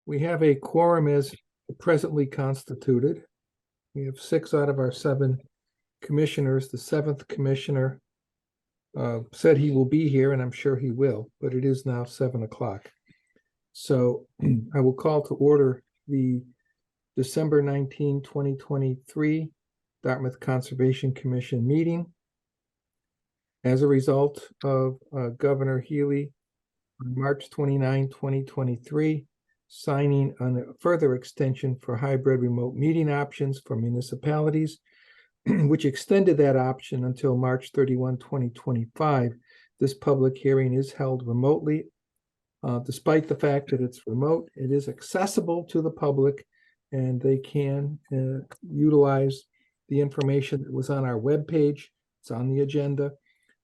We have a quorum as presently constituted. We have 6 out of our 7 commissioners. The 7th commissioner said he will be here, and I'm sure he will, but it is now 7 o'clock. So I will call to order the December 19, 2023 Dartmouth Conservation Commission meeting. As a result of Governor Healy on March 29, 2023, signing on a further extension for hybrid remote meeting options for municipalities, which extended that option until March 31, 2025. This public hearing is held remotely. Despite the fact that it's remote, it is accessible to the public, and they can utilize the information that was on our webpage. It's on the agenda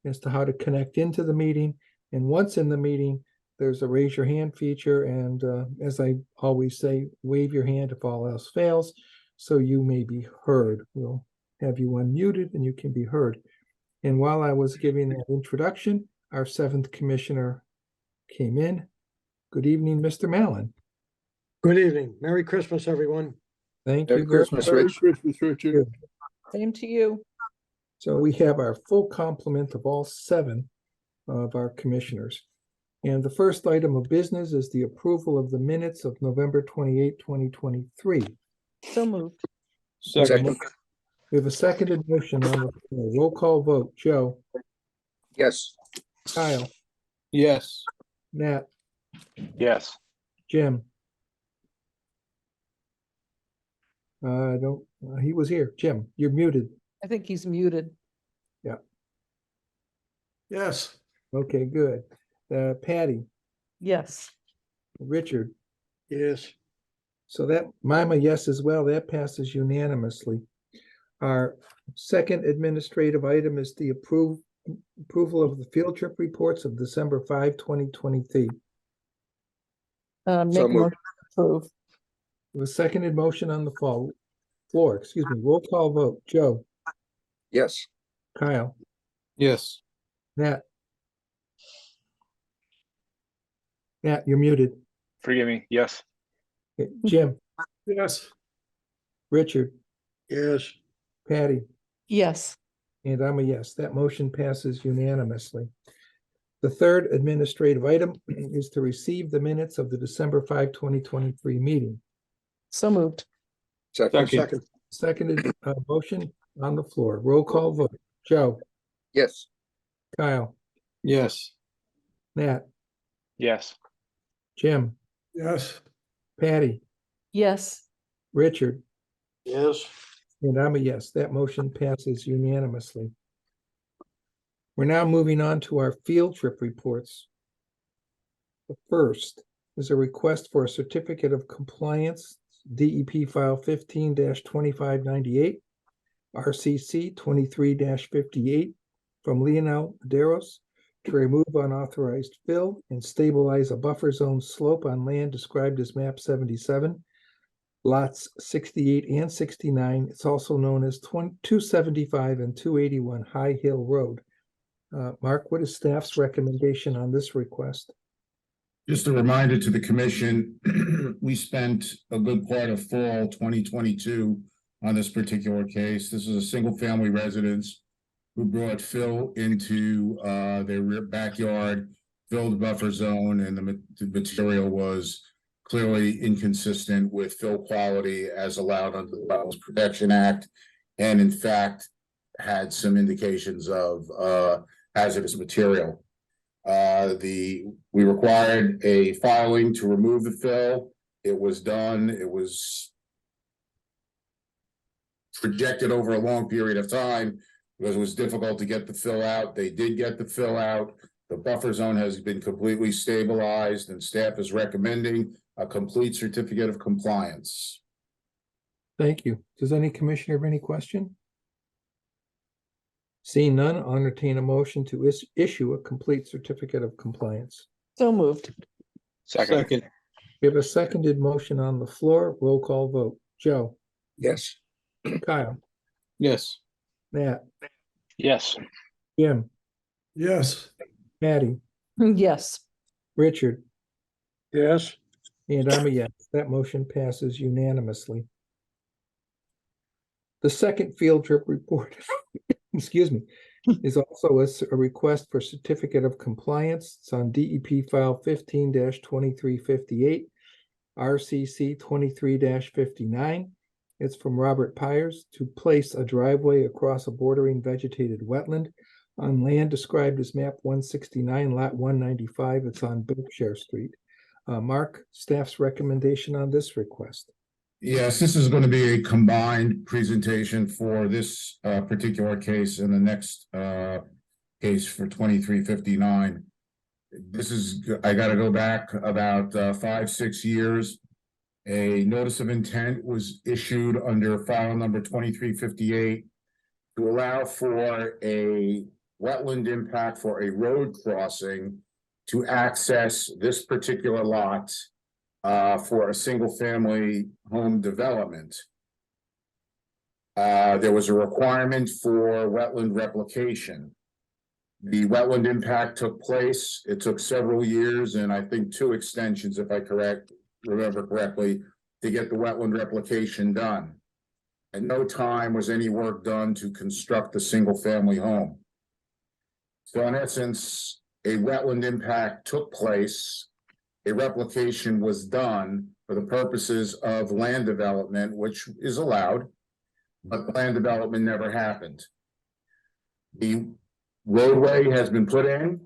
as to how to connect into the meeting. And once in the meeting, there's a raise your hand feature. And as I always say, wave your hand if all else fails, so you may be heard. We'll have you unmuted and you can be heard. And while I was giving that introduction, our 7th commissioner came in. Good evening, Mr. Mallon. Good evening. Merry Christmas, everyone. Thank Merry you very Christmas, much. Rich. Christmas, Richard. Same to you. So we have our full complement of all 7 of our commissioners. And the first item of business is the approval of the minutes of November 28, 2023. So moved. Second. We have a seconded motion on the floor. Roll call vote. Joe, Yes. Kyle, Yes. Nat, Yes. Jim. He was here. Jim, you're muted. I think he's muted. Yes. Okay, good. Patty, Yes. Richard. Yes. So that, I'm a yes as well. That passes unanimously. Our second administrative item is the approval of the field trip reports of December 5, 2023. Make a moved. motion to approve. The seconded motion on the floor, excuse me, roll call vote. Joe, Yes. Kyle, Yes. Nat. Nat, you're muted. Forgive me. Yes. Okay, Jim, Yes. Richard, Yes. Patty, Yes. and I'm a yes. That motion passes unanimously. The third administrative item is to receive the minutes of the December 5, 2023 meeting. So moved. Second. Second. Seconded motion on the floor. Roll call vote. Joe, Yes. Kyle, Yes. Nat, Yes. Jim, Yes. Patty, Yes. Richard, Yes. and I'm a yes. That motion passes unanimously. We're now moving on to our field trip reports. The first is a request for a certificate of compliance, DEP file 15-2598, RCC 23-58 from Leonel Medeiros to remove unauthorized fill and stabilize a buffer zone slope on land described as map 77, lots 68 and 69. It's also known as 275 and 281 High Hill Road. Mark, what is staff's recommendation on this request? Just a reminder to the commission, we spent a good part of fall 2022 on this particular case. This is a single-family residence who brought fill into their rear backyard, filled buffer zone, and the material was clearly inconsistent with fill quality as allowed under the Wetlands Protection Act, and in fact had some indications of hazardous material. We required a filing to remove the fill. It was done. It was projected over a long period of time because it was difficult to get the fill out. They did get the fill out. The buffer zone has been completely stabilized, and staff is recommending a complete certificate of compliance. Thank you. Does any commissioner have any question? Seeing none, I'll entertain a motion to issue a complete certificate of compliance. So moved. Second. We have a seconded motion on the floor. Roll call vote. Joe, Yes. Kyle, Yes. Nat, Yes. Jim, Yes. Patty, Yes. Richard, Yes. and I'm a yes. That motion passes unanimously. The second field trip report, excuse me, is also a request for certificate of compliance. It's on DEP file 15-2358, RCC 23-59. It's from Robert Pyers to place a driveway across a bordering vegetated wetland on land described as map 169, lot 195. It's on Berkshire Street. Mark, staff's recommendation on this request. Yes, this is going to be a combined presentation for this particular case and the next case for 2359. This is, I got to go back about 5-6 years. A notice of intent was issued under file number 2358 to allow for a wetland impact for a road crossing to access this particular lot for a single family home development. There was a requirement for wetland replication. The wetland impact took place. It took several years and I think 2 extensions, if I remember correctly, to get the wetland replication done. At no time was any work done to construct a single family home. So in essence, a wetland impact took place. A replication was done for the purposes of land development, which is allowed, but land development never happened. The roadway has been put in.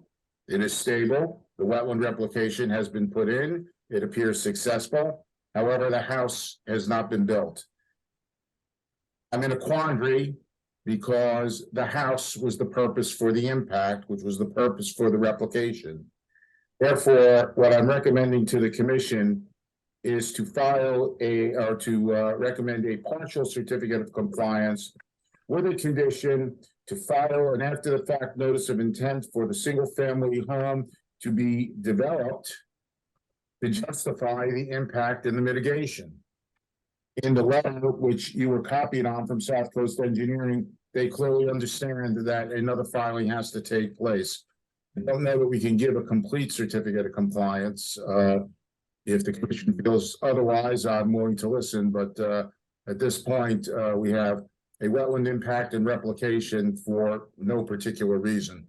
It is stable. The wetland replication has been put in. It appears successful. However, the house has not been built. I'm in a quandary because the house was the purpose for the impact, which was the purpose for the replication. Therefore, what I'm recommending to the commission is to recommend a partial certificate of compliance with a condition to file an after the fact notice of intent for the single family home to be developed to justify the impact and the mitigation. In the letter which you were copied on from South Coast Engineering, they clearly understand that another filing has to take place. I don't know that we can give a complete certificate of compliance. If the commission feels otherwise, I'm willing to listen, but at this point, we have a wetland impact and replication for no particular reason.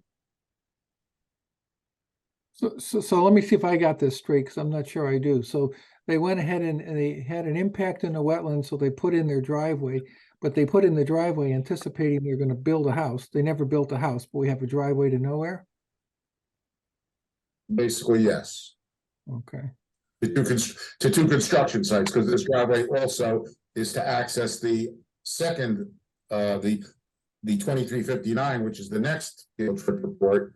So let me see if I got this straight, because I'm not sure I do. So they went ahead and they had an impact in the wetland, so they put in their driveway, but they put in the driveway anticipating they're going to build a house. They never built a house, but we have a driveway to nowhere? Basically, yes. Okay. To two construction sites, because this driveway also is to access the second, the 2359, which is the next field trip report.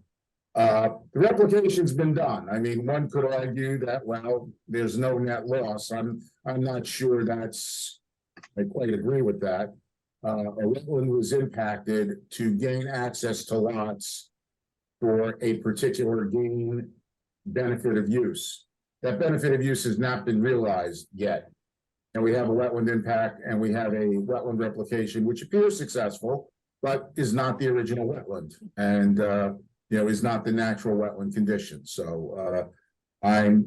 The replication's been done. I mean, one could argue that, well, there's no net loss. I'm not sure I quite agree with that. A wetland was impacted to gain access to lots for a particular gain benefit of use. That benefit of use has not been realized yet. And we have a wetland impact and we have a wetland replication, which appears successful, but is not the original wetland and, is not the natural wetland condition. So I've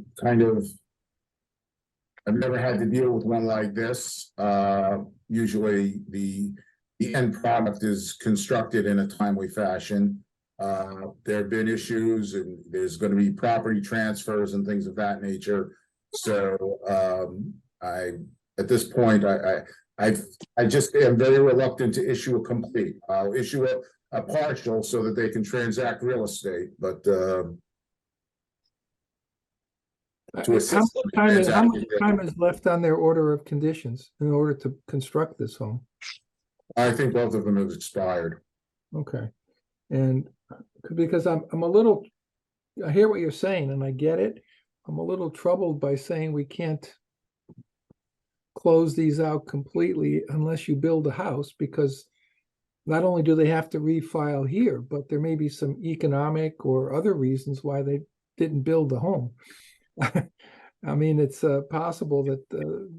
never had to deal with one like this. Usually the end product is constructed in a timely fashion. There have been issues and there's going to be property transfers and things of that nature. So at this point, I just am very reluctant to issue a complete. I'll issue a partial so that they can transact real estate, but How much time is left on their order of conditions in order to construct this home? I think both of them have expired. Okay. And because I'm a little, I hear what you're saying and I get it. I'm a little troubled by saying we can't close these out completely unless you build a house, because not only do they have to refile here, but there may be some economic or other reasons why they didn't build the home. I mean, it's possible that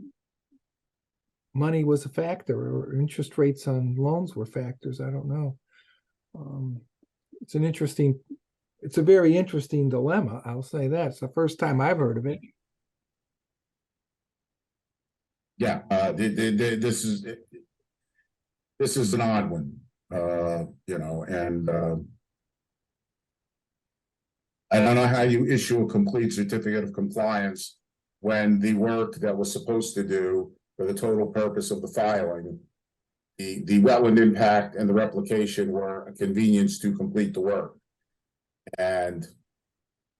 money was a factor or interest rates on loans were factors. I don't know. It's a very interesting dilemma. I'll say that. It's the first time I've heard of it. Yeah, this is an odd one, you know, and, I don't know how you issue a complete certificate of compliance when the work that was supposed to do for the total purpose of the filing, the wetland impact and the replication were a convenience to complete the work. And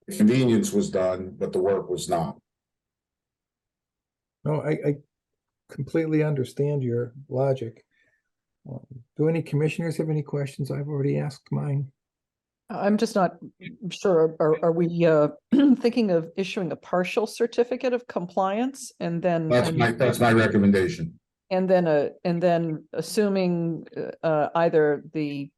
the convenience was done, but the work was not. No, I completely understand your logic. Do any commissioners have any questions? I've already asked mine. I'm just not sure. Are we thinking of issuing a partial certificate of compliance and then That's my recommendation. and then assuming either the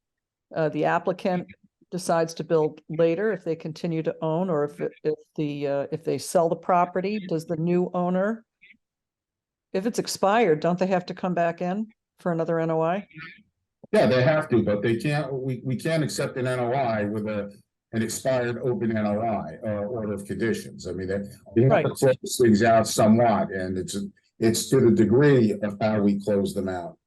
applicant decides to build later if they continue to own, or if they sell the property, does the new owner, if it's expired, don't they have to come back in for another NOI? Yeah, they have to, but they can't, we can't accept an NOI with an expired open NOI, order of conditions. I mean, we have to close things out somewhat, and it's to the degree of how we close them out.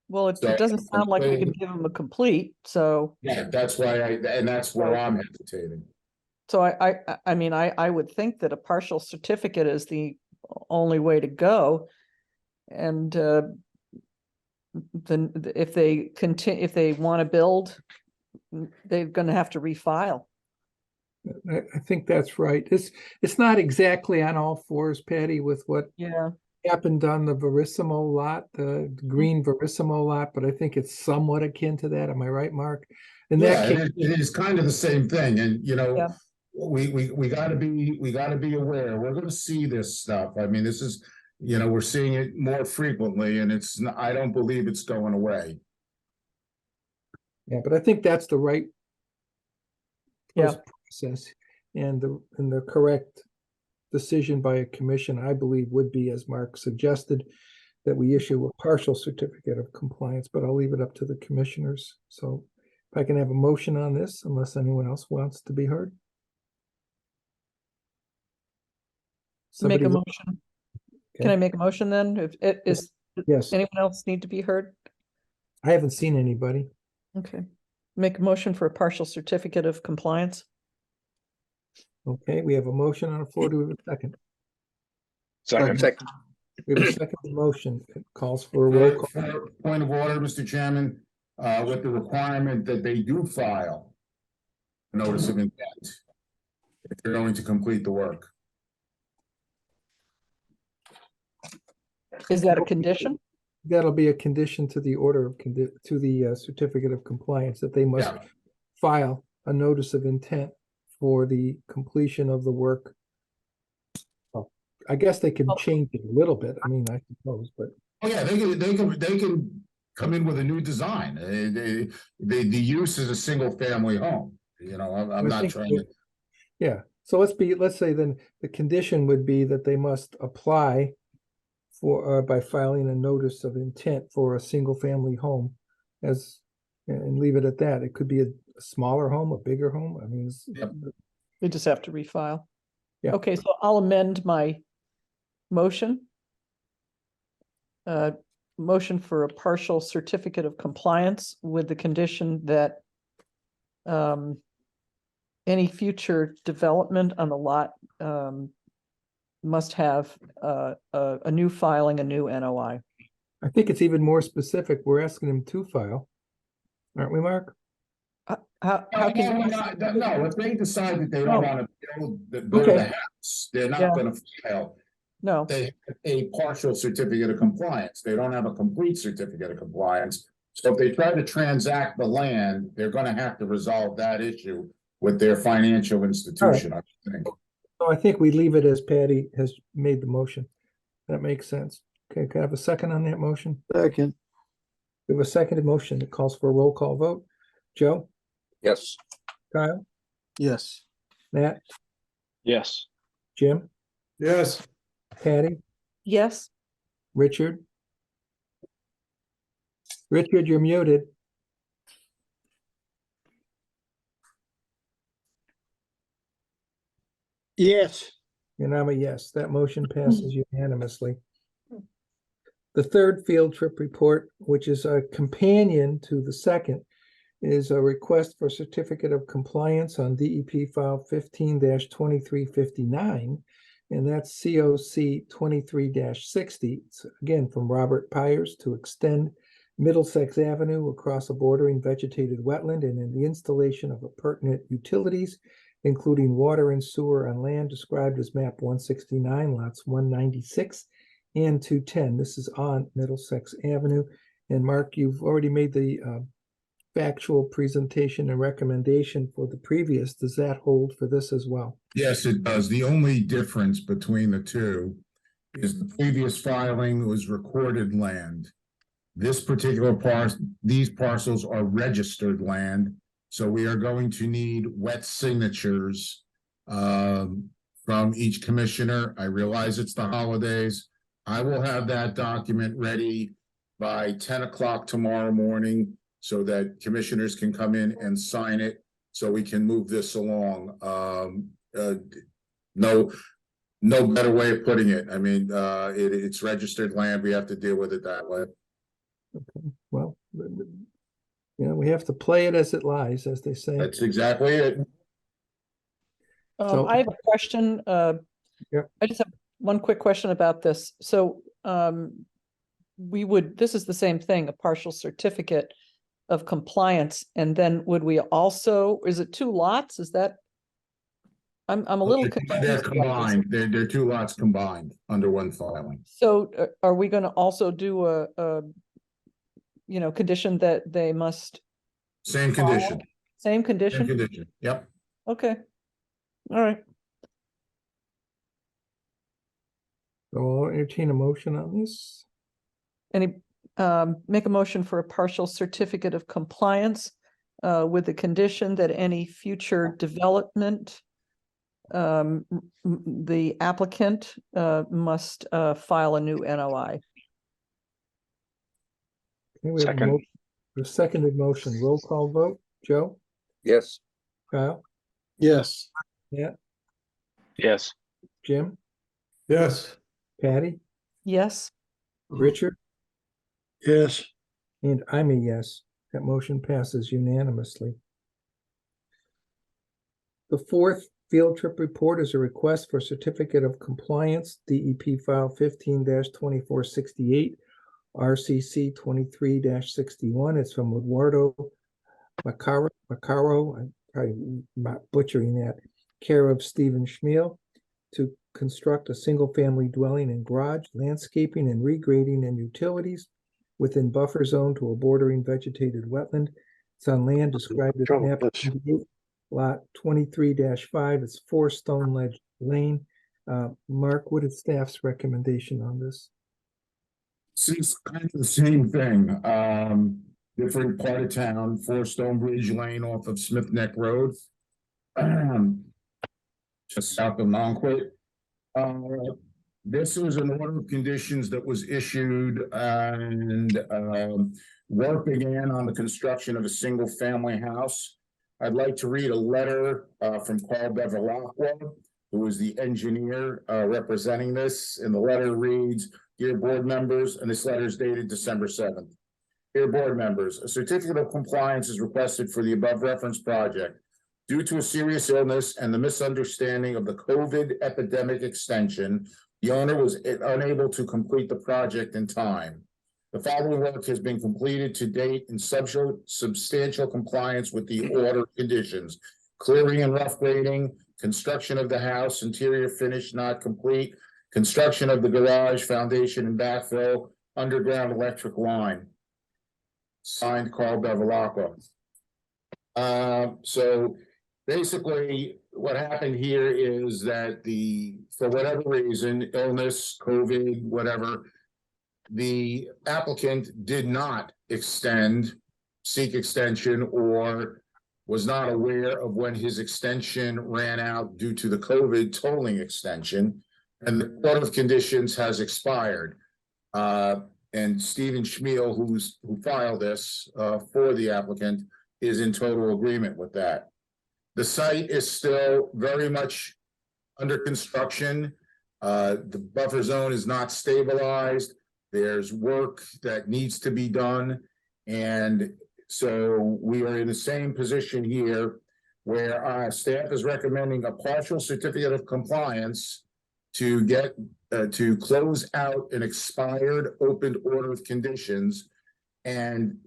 Well, it So, doesn't sound like we can give them a complete, so. Yeah, that's why and that's where I'm hesitating. So I mean, I would think that a partial certificate is the only way to go. And then if they want to build, they're gonna have to refile. I think that's right. It's not exactly on all fours, Patty, with what Yeah. happened on the Verissimo lot, the green Verissimo lot, but I think it's somewhat akin to that. Am I right, Mark? In that Yeah, case, it is kind of the same thing, and you know, Yeah. we gotta be aware, we're gonna see this stuff. I mean, this is, you know, we're seeing it more frequently, and I don't believe it's going away. yeah, but I think that's the right Yeah. process, and the correct decision by a commission, I believe, would be, as Mark suggested, that we issue a partial certificate of compliance, but I'll leave it up to the commissioners. So if I can have a motion on this, unless anyone else wants to be heard. Make a Somebody- motion. Can I make a motion then? If it is, Yes, anyone else need to be heard? I haven't seen anybody. Okay. Make a motion for a partial certificate of compliance. Okay, we have a motion on the floor. Do we have a second? Second. Second. We have a second motion. It calls for a roll call. Point of order, Mr. Chairman, with the requirement that they do file a notice of intent if they're going to complete the work. Is that a condition? That'll be a condition to the order of to the certificate of compliance, that they must Yeah. file a notice of intent for the completion of the work. Well, I guess they can change it a little bit, I mean, I suppose, but Oh, yeah, they can come in with a new design. The use is a single family home, you know, I'm I not think trying to. yeah. So let's say then the condition would be that they must apply for, by filing a notice of intent for a single family home and leave it at that. It could be a smaller home, a bigger home. I mean, Yep. We just have to refile. Yeah. Okay, so I'll amend my motion. Motion for a partial certificate of compliance with the condition that any future development on the lot must have a new filing, a new NOI. I think it's even more specific. We're asking them to file. Aren't we, Mark? How can? No, if they decide that they No. don't want to build Okay. the house, they're Yeah. not gonna file. No, They have a partial certificate of compliance. They don't have a complete certificate of compliance. So if they try to transact the land, they're gonna have to resolve that issue with their financial institution, I think. So I think we leave it as Patty has made the motion. That makes sense. Okay, can I have a second on that motion? Second. We have a seconded motion that calls for a roll call vote. Joe, Yes. Kyle, Yes. Matt, Yes. Jim, Yes. Patty, yes, Richard. Richard, you're muted. Yes. And I'm a yes. That motion passes unanimously. The third field trip report, which is a companion to the second, is a request for certificate of compliance on DEP file 15-2359, and that's COC 23-60. It's again from Robert Pyers to extend Middlesex Avenue across a bordering vegetated wetland and in the installation of appurtenant utilities, including water and sewer on land described as map 169, lots 196 and 210. This is on Middlesex Avenue. And Mark, you've already made the factual presentation and recommendation for the previous. Does that hold for this as well? Yes, it does. The only difference between the two is the previous filing was recorded land. This particular these parcels are registered land, so we are going to need wet signatures from each commissioner. I realize it's the holidays. I will have that document ready by 10 o'clock tomorrow morning so that commissioners can come in and sign it so we can move this along. No better way of putting it. I mean, it's registered land. We have to deal with it that way. Okay, well, we have to play it as it lies, as they say. That's exactly it. So- I have a question. Yep. I just have one quick question about this. So, this is the same thing, a partial certificate of compliance, and then would we also, is it 2 lots? Is that? I'm a little confused. They're about this. combined. They're 2 lots combined under one filing. So are we gonna also do a condition that they must, Same condition. same Same condition? condition. Yep. Okay. All right. So I'll entertain a motion on this. Make a motion for a partial certificate of compliance with the condition that any future development, the applicant must file a new NOI. Okay, we have Second. a seconded motion. Roll call vote. Joe? Yes. Kyle? Yes. Yes. Jim? Yes. Patty? Yes. Richard? Yes. And I'm a yes. That motion passes unanimously. The fourth field trip report is a request for certificate of compliance, DEP file 15-2468, RCC 23-61. It's from Eduardo Macaro, I'm probably not butchering that, care of Stephen Schmiel, to construct a single-family dwelling and garage, landscaping and regrading and utilities within buffer zone to a bordering vegetated wetland. It's on land described as map Yes. 28, lot 23-5. It's 4 Stone Ledge Lane. Mark, what is staff's recommendation on this? It's kind of the same thing. Different part of town, 4 Stonebridge Lane off of Smith Neck Road. Just south of Nonquit. This was an order of conditions that was issued and work began on the construction of a single family house. I'd like to read a letter from Carl Bevilacqua, who is the engineer representing this. And the letter reads, "Dear board members," and this letter is dated December 7th. "Dear board members, a certificate of compliance is requested for the above referenced project. Due to a serious illness and the misunderstanding of the COVID epidemic extension, the owner was unable to complete the project in time. The following work has been completed to date in substantial compliance with the order conditions: clearing and rough grading, construction of the house, interior finish not complete, construction of the garage, foundation and backfill, underground electric line." Signed, Carl Bevilacqua. So basically, what happened here is that for whatever reason, illness, COVID, whatever, the applicant did not seek extension, or was not aware of when his extension ran out due to the COVID tolling extension, and the order of conditions has expired. And Stephen Schmiel, who filed this for the applicant, is in total agreement with that. The site is still very much under construction. The buffer zone is not stabilized. There's work that needs to be done. And so we are in the same position here where our staff is recommending a partial certificate of compliance to get, to close out an expired open order of conditions and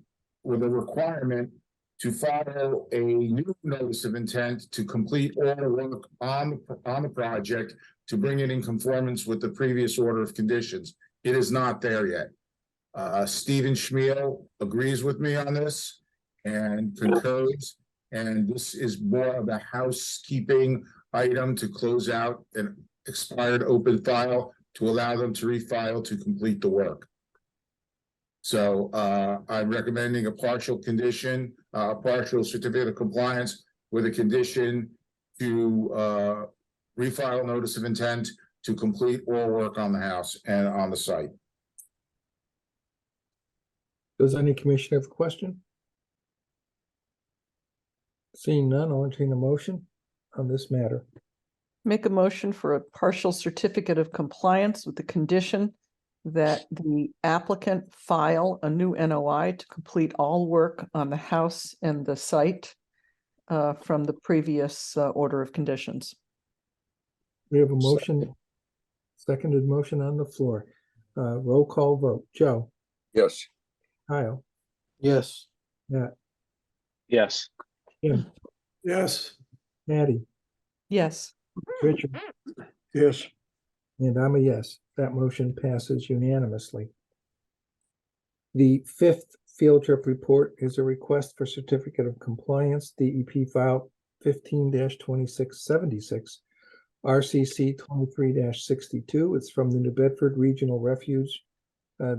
with a requirement to file a new notice of intent to complete all the work on the project to bring it in conformance with the previous order of conditions. It is not there yet. Stephen Schmiel agrees with me on this and concurs, and this is more of a housekeeping item to close out an expired open file to allow them to refile to complete the work. So I'm recommending a partial condition, partial certificate of compliance with a condition to refile notice of intent to complete all work on the house and on the site. Does any commissioner have a question? Seeing none, I'll entertain a motion on this matter. Make a motion for a partial certificate of compliance with the condition that the applicant file a new NOI to complete all work on the house and the site from the previous order of conditions. We have a motion, seconded motion on the floor. Roll call vote. Joe, Yes. Kyle, Yes. Matt, Yes. Jim, Yes. Patty, Yes. Richard, Yes. and I'm a yes. That motion passes unanimously. The fifth field trip report is a request for certificate of compliance, DEP file 15-2676, RCC 23-62. It's from the New Bedford Regional Refuge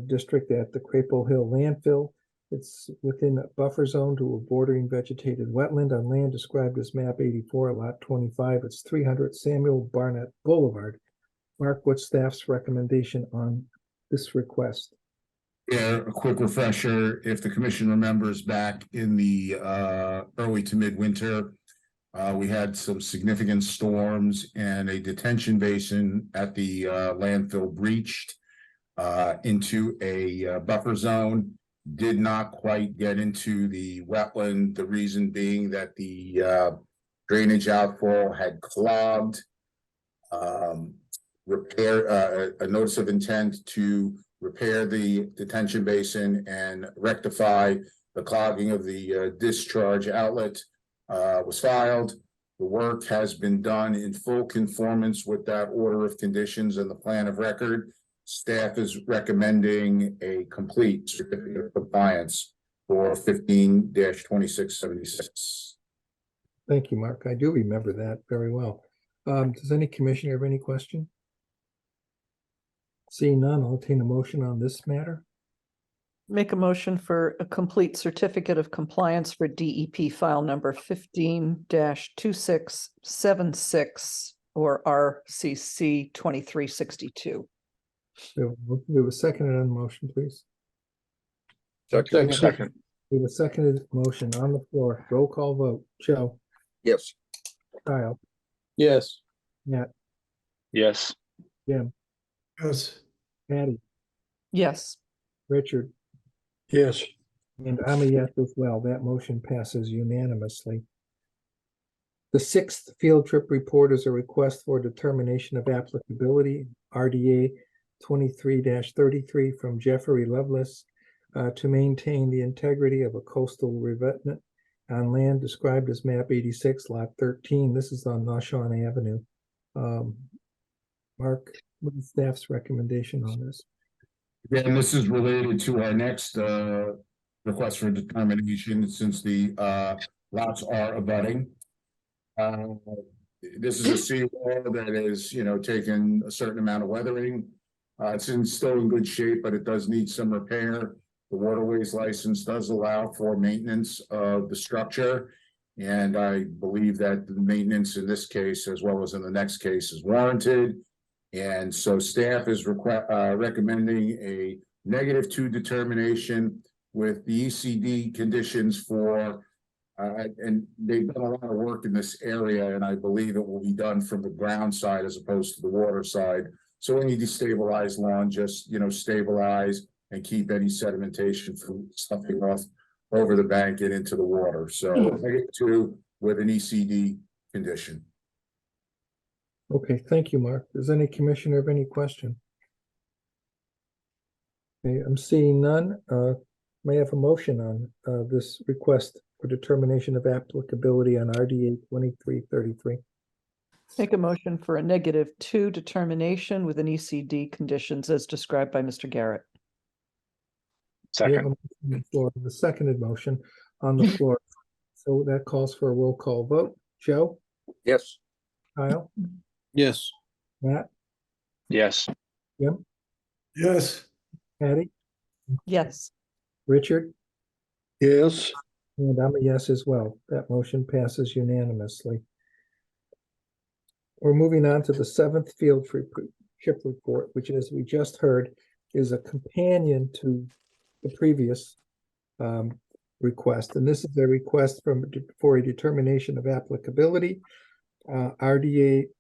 District at the Crapo Hill landfill. It's within a buffer zone to a bordering vegetated wetland on land described as map 84, lot 25. It's 300 Samuel Barnett Boulevard. Mark, what's staff's recommendation on this request? Yeah, a quick refresher, if the commission remembers back in the early to midwinter, we had some significant storms and a detention basin at the landfill breached into a buffer zone, did not quite get into the wetland, the reason being that the drainage outfall had clogged. Repair a notice of intent to repair the detention basin and rectify the clogging of the discharge outlet was filed. The work has been done in full conformance with that order of conditions and the plan of record. Staff is recommending a complete certificate of compliance for 15-2676. Thank you, Mark. I do remember that very well. Does any commissioner have any question? Seeing none, I'll entertain a motion on this matter. Make a motion for a complete certificate of compliance for DEP file number 15-2676 or RCC 2362. We have a seconded on the motion, please. Second. Second. We have a seconded motion on the floor. Roll call vote. Joe, Yes. Kyle, Yes. Matt, Yes. Jim, Yes. Patty, Yes. Richard, Yes. and I'm a yes as well. That motion passes unanimously. The sixth field trip report is a request for determination of applicability, RDA 23-33 from Jeffrey Lovelace to maintain the integrity of a coastal revetment on land described as map 86, lot 13. This is on Nashon Avenue. Mark, what is staff's recommendation on this? Again, this is related to our next request for determination since the lots are abutting. This is a seawall that is, taken a certain amount of weathering. It's still in good shape, but it does need some repair. The waterways license does allow for maintenance of the structure. And I believe that the maintenance in this case, as well as in the next case, is warranted. And so staff is recommending a -2 determination with the ECD conditions for, and they've done a lot of work in this area, and I believe it will be done from the ground side as opposed to the water side. So any destabilized lawn, just, stabilize and keep any sedimentation from sloughing off over the bank and into the water. So -2 with an ECD condition. Okay, thank you, Mark. Does any commissioner have any question? Okay, I'm seeing none. May I have a motion on this request for determination of applicability on RDA 2333? Make a motion for a -2 determination with an ECD conditions as described by Mr. Garrett. We have a Second. motion on the floor, the seconded motion on the floor. So that calls for a roll call vote. Joe, Yes. Kyle, Yes. Matt, Yes. Yes. Patty, Yes. Richard, Yes. and I'm a yes as well. That motion passes unanimously. We're moving on to the seventh field trip report, which, as we just heard, is a companion to the previous request. And this is a request for a determination of applicability, RDA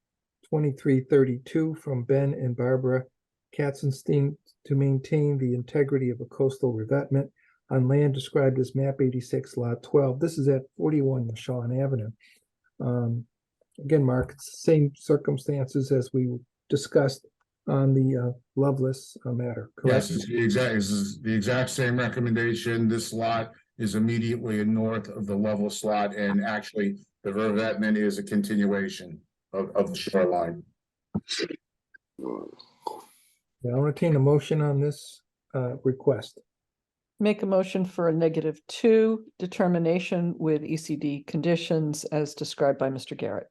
2332 from Ben and Barbara Katzenstein to maintain the integrity of a coastal revetment on land described as map 86 lot 12. This is at 41 Shawn Avenue. Again, Mark, it's the same circumstances as we discussed on the Loveless matter, correct? Yes, this is the exact same recommendation. This lot is immediately north of the level slot, and actually the revetment is a continuation of the shoreline. I'll entertain a motion on this request. Make a motion for a -2 determination with ECD conditions as described by Mr. Garrett.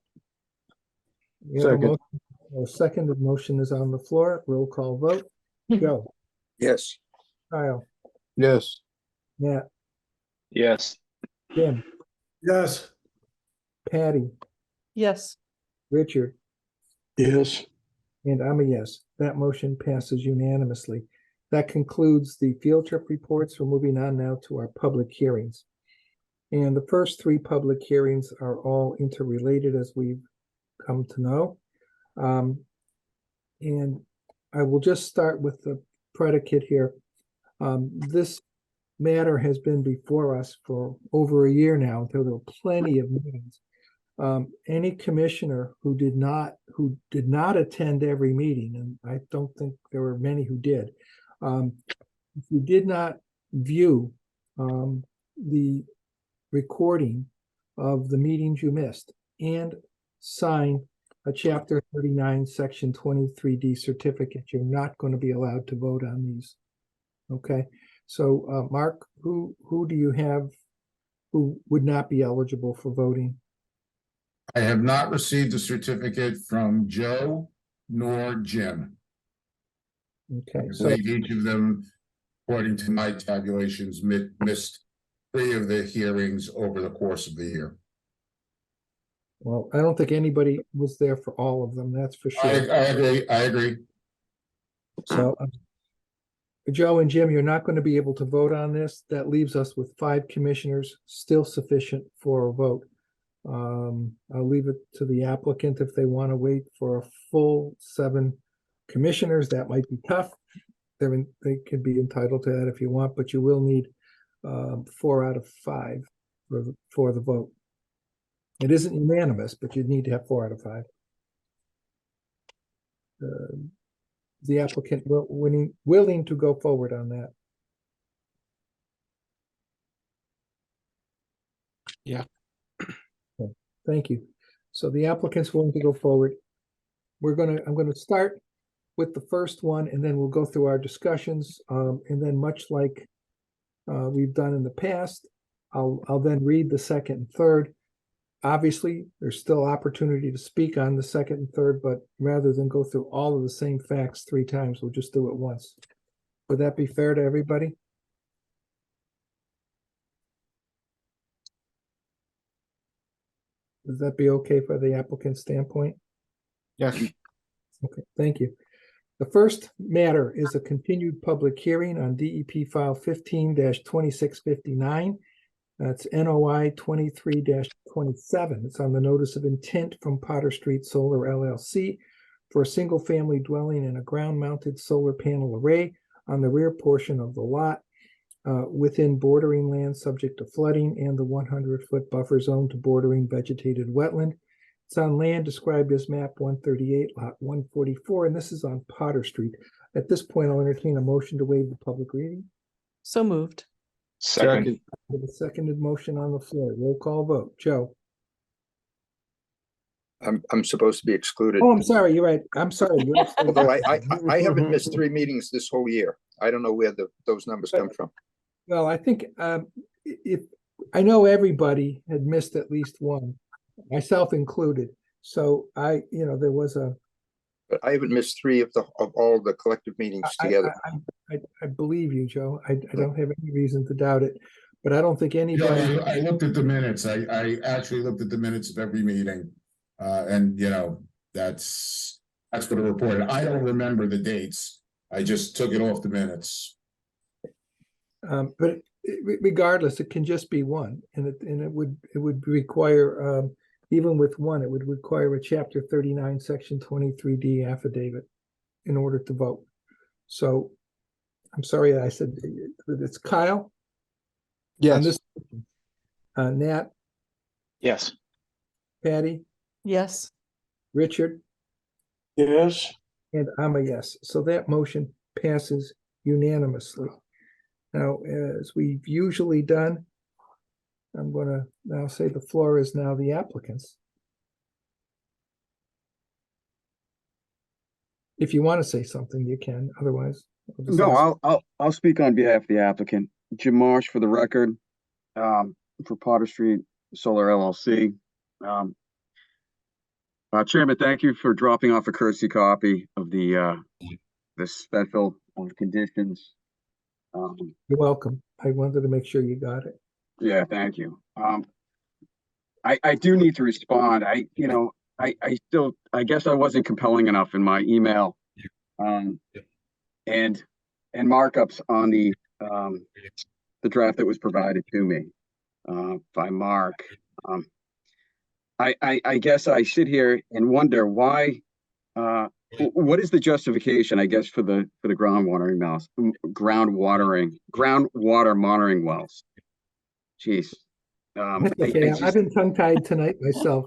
We have a Second. motion- A seconded motion is on the floor. Roll call vote. Joe, Yes. Kyle, Yes. Matt, Yes. Jim, Yes. Patty, Yes. Richard, Yes. and I'm a yes. That motion passes unanimously. That concludes the field trip reports. We're moving on now to our public hearings. And the first three public hearings are all interrelated, as we've come to know. And I will just start with the predicate here. This matter has been before us for over a year now. There were plenty of meetings. Any commissioner who did not attend every meeting, and I don't think there were many who did, if you did not view the recording of the meetings you missed and sign a chapter 39, section 23D certificate, you're not going to be allowed to vote on these. Okay, so Mark, who do you have who would not be eligible for voting? I have not received a certificate from Joe nor Jim. Okay, I so believe each of them, according to my tabulations, missed 3 of the hearings over the course of the year. well, I don't think anybody was there for all of them, that's for I sure. agree. So, Joe and Jim, you're not going to be able to vote on this. That leaves us with 5 commissioners, still sufficient for a vote. I'll leave it to the applicant if they want to wait for a full 7 commissioners. That might be tough. They could be entitled to that if you want, but you will need 4 out of 5 for the vote. It isn't unanimous, but you'd need to have 4 out of 5. The applicant willing to go forward on that. Yeah. Okay, thank you. So the applicant's willing to go forward. I'm gonna start with the first one, and then we'll go through our discussions. And then much like we've done in the past, I'll then read the second and third. Obviously, there's still opportunity to speak on the second and third, but rather than go through all of the same facts 3 times, we'll just do it once. Would that be fair to everybody? Would that be okay for the applicant's standpoint? Yes. Okay, thank you. The first matter is a continued public hearing on DEP file 15-2659. That's NOI 23-27. It's on the notice of intent from Potter Street Solar LLC for a single-family dwelling and a ground-mounted solar panel array on the rear portion of the lot within bordering land subject to flooding and the 100-foot buffer zone to bordering vegetated wetland. It's on land described as map 138, lot 144, and this is on Potter Street. At this point, I'll entertain a motion to waive the public reading. So moved. Second. With a seconded motion on the floor. Roll call vote. Joe? I'm supposed to be excluded. Oh, I'm sorry. You're right. I'm sorry. You're absolutely Although right. I haven't missed 3 meetings this whole year. I don't know where those numbers come from. Well, I think if I know everybody had missed at least one, myself included. So there was a. But I haven't missed 3 of all the collective meetings together. I believe you, Joe. I don't have any reason to doubt it, but I don't think anybody. Yeah, I looked at the minutes. I actually looked at the minutes of every meeting. And that's what it reported. I don't remember the dates. I just took it off the minutes. But regardless, it can just be one, and it would require even with one, it would require a Chapter 39, Section 23D affidavit in order to vote. So, I'm sorry, I said it's Kyle. On this, Nat, Yes. Patty, Yes. Richard, Yes. and I'm a yes. So that motion passes unanimously. Now, as we've usually done, I'm going to now say the floor is now the applicants. If you want to say something, you can. Otherwise, I'll just ask. No, I'll speak on behalf of the applicant. Jim Marsh for the record, for Potter Street Solar LLC. Chairman, thank you for dropping off a courtesy copy of the special conditions. You're welcome. I wanted to make sure you got it. Yeah, thank you. I do need to respond. I guess I wasn't compelling enough in my email, and markups on the draft that was provided to me by Mark. I guess I sit here and wonder why. What is the justification? I guess for the groundwater monitoring wells. Jeez. Okay, I've been tongue-tied tonight myself.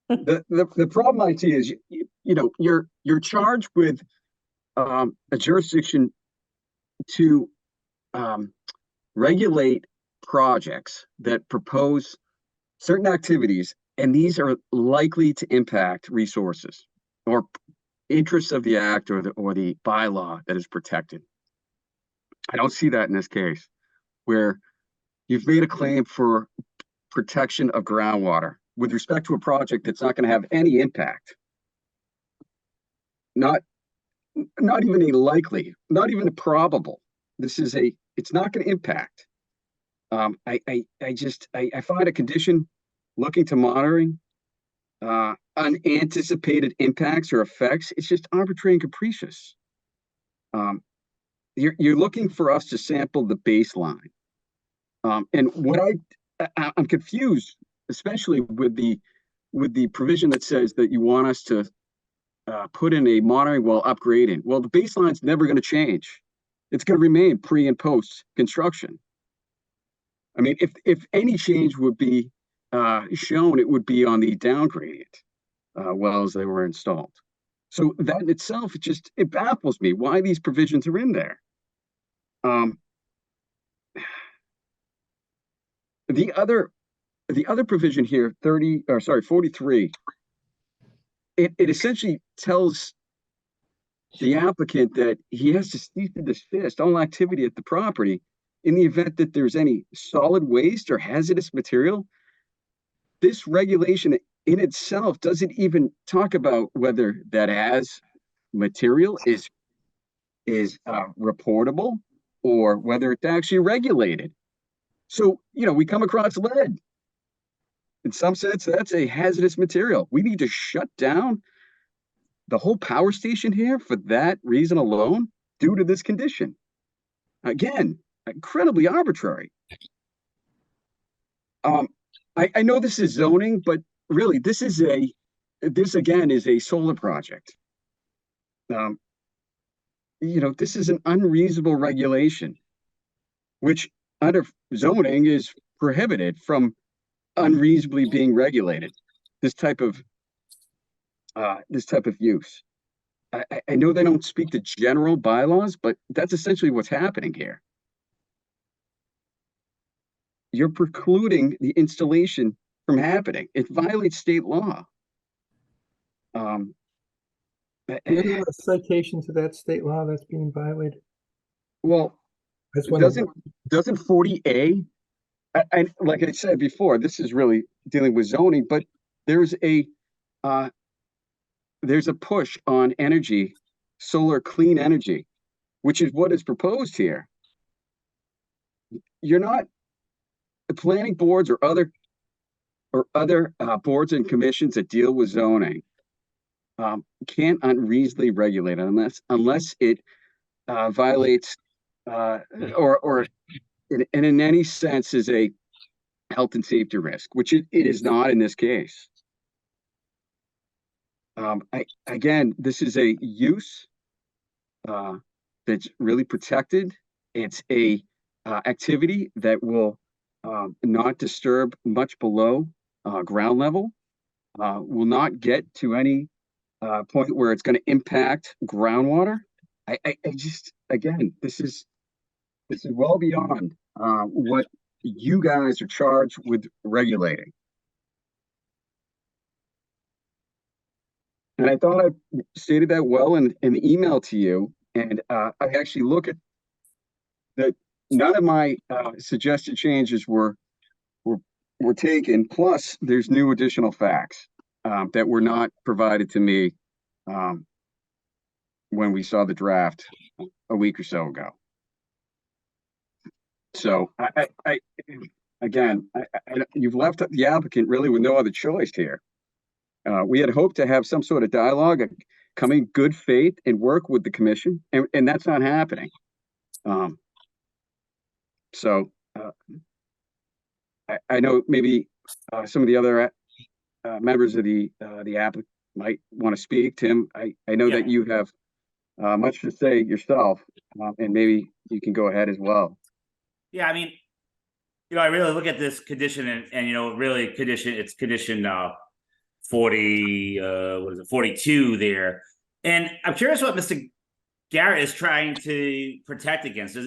The problem I see is you're charged with a jurisdiction to regulate projects that propose certain activities, and these are likely to impact resources or interests of the act or the bylaw that is protected. I don't see that in this case, where you've made a claim for protection of groundwater with respect to a project that's not going to have any impact. Not even a likely, not even a probable. It's not going to impact. I find a condition looking to monitoring unanticipated impacts or effects. It's just arbitrary and capricious. You're looking for us to sample the baseline. And what I'm confused, especially with the provision that says that you want us to put in a monitoring well upgrading. Well, the baseline's never going to change. It's going to remain pre and post construction. I mean, if any change would be shown, it would be on the down gradient wells that were installed. So that in itself, it baffles me why these provisions are in there. The other provision here, 43, it essentially tells the applicant that he has to cease and desist all activity at the property in the event that there's any solid waste or hazardous material. This regulation in itself doesn't even talk about whether that as material is reportable or whether it's actually regulated. So, we come across lead. In some sense, that's a hazardous material. We need to shut down the whole power station here for that reason alone due to this condition. Again, incredibly arbitrary. I know this is zoning, but really this is a this again is a solar project. This is an unreasonable regulation, which under zoning is prohibited from unreasonably being regulated. This type of use. I know they don't speak to general bylaws, but that's essentially what's happening here. You're precluding the installation from happening. It violates state law. Do you have a citation to that state law that's being violated? Well, That's one of doesn't 40A, like I said before, this is really dealing with zoning, but there's a push on energy, solar clean energy, which is what is proposed here. You're not, the planning boards or other boards and commissions that deal with zoning can't unreasonably regulate it unless it violates or in any sense is a health and safety risk, which it is not in this case. Again, this is a use that's really protected. It's a activity that will not disturb much below ground level, will not get to any point where it's going to impact groundwater. I just, again, this is well beyond what you guys are charged with regulating. And I thought I stated that well in the email to you. And I actually look at that. None of my suggested changes were taken. Plus, there's new additional facts that were not provided to me when we saw the draft a week or so ago. So you've left the applicant really with no other choice here. We had hoped to have some sort of dialogue, come in good faith and work with the commission, and that's not happening. I know maybe some of the other members of the applicant might want to speak. Tim, I know that you have much to say yourself, and maybe you can go ahead as well. Yeah, I mean, I really look at this condition and really it's condition 42 there. And I'm curious what Mr. Garrett is trying to protect against.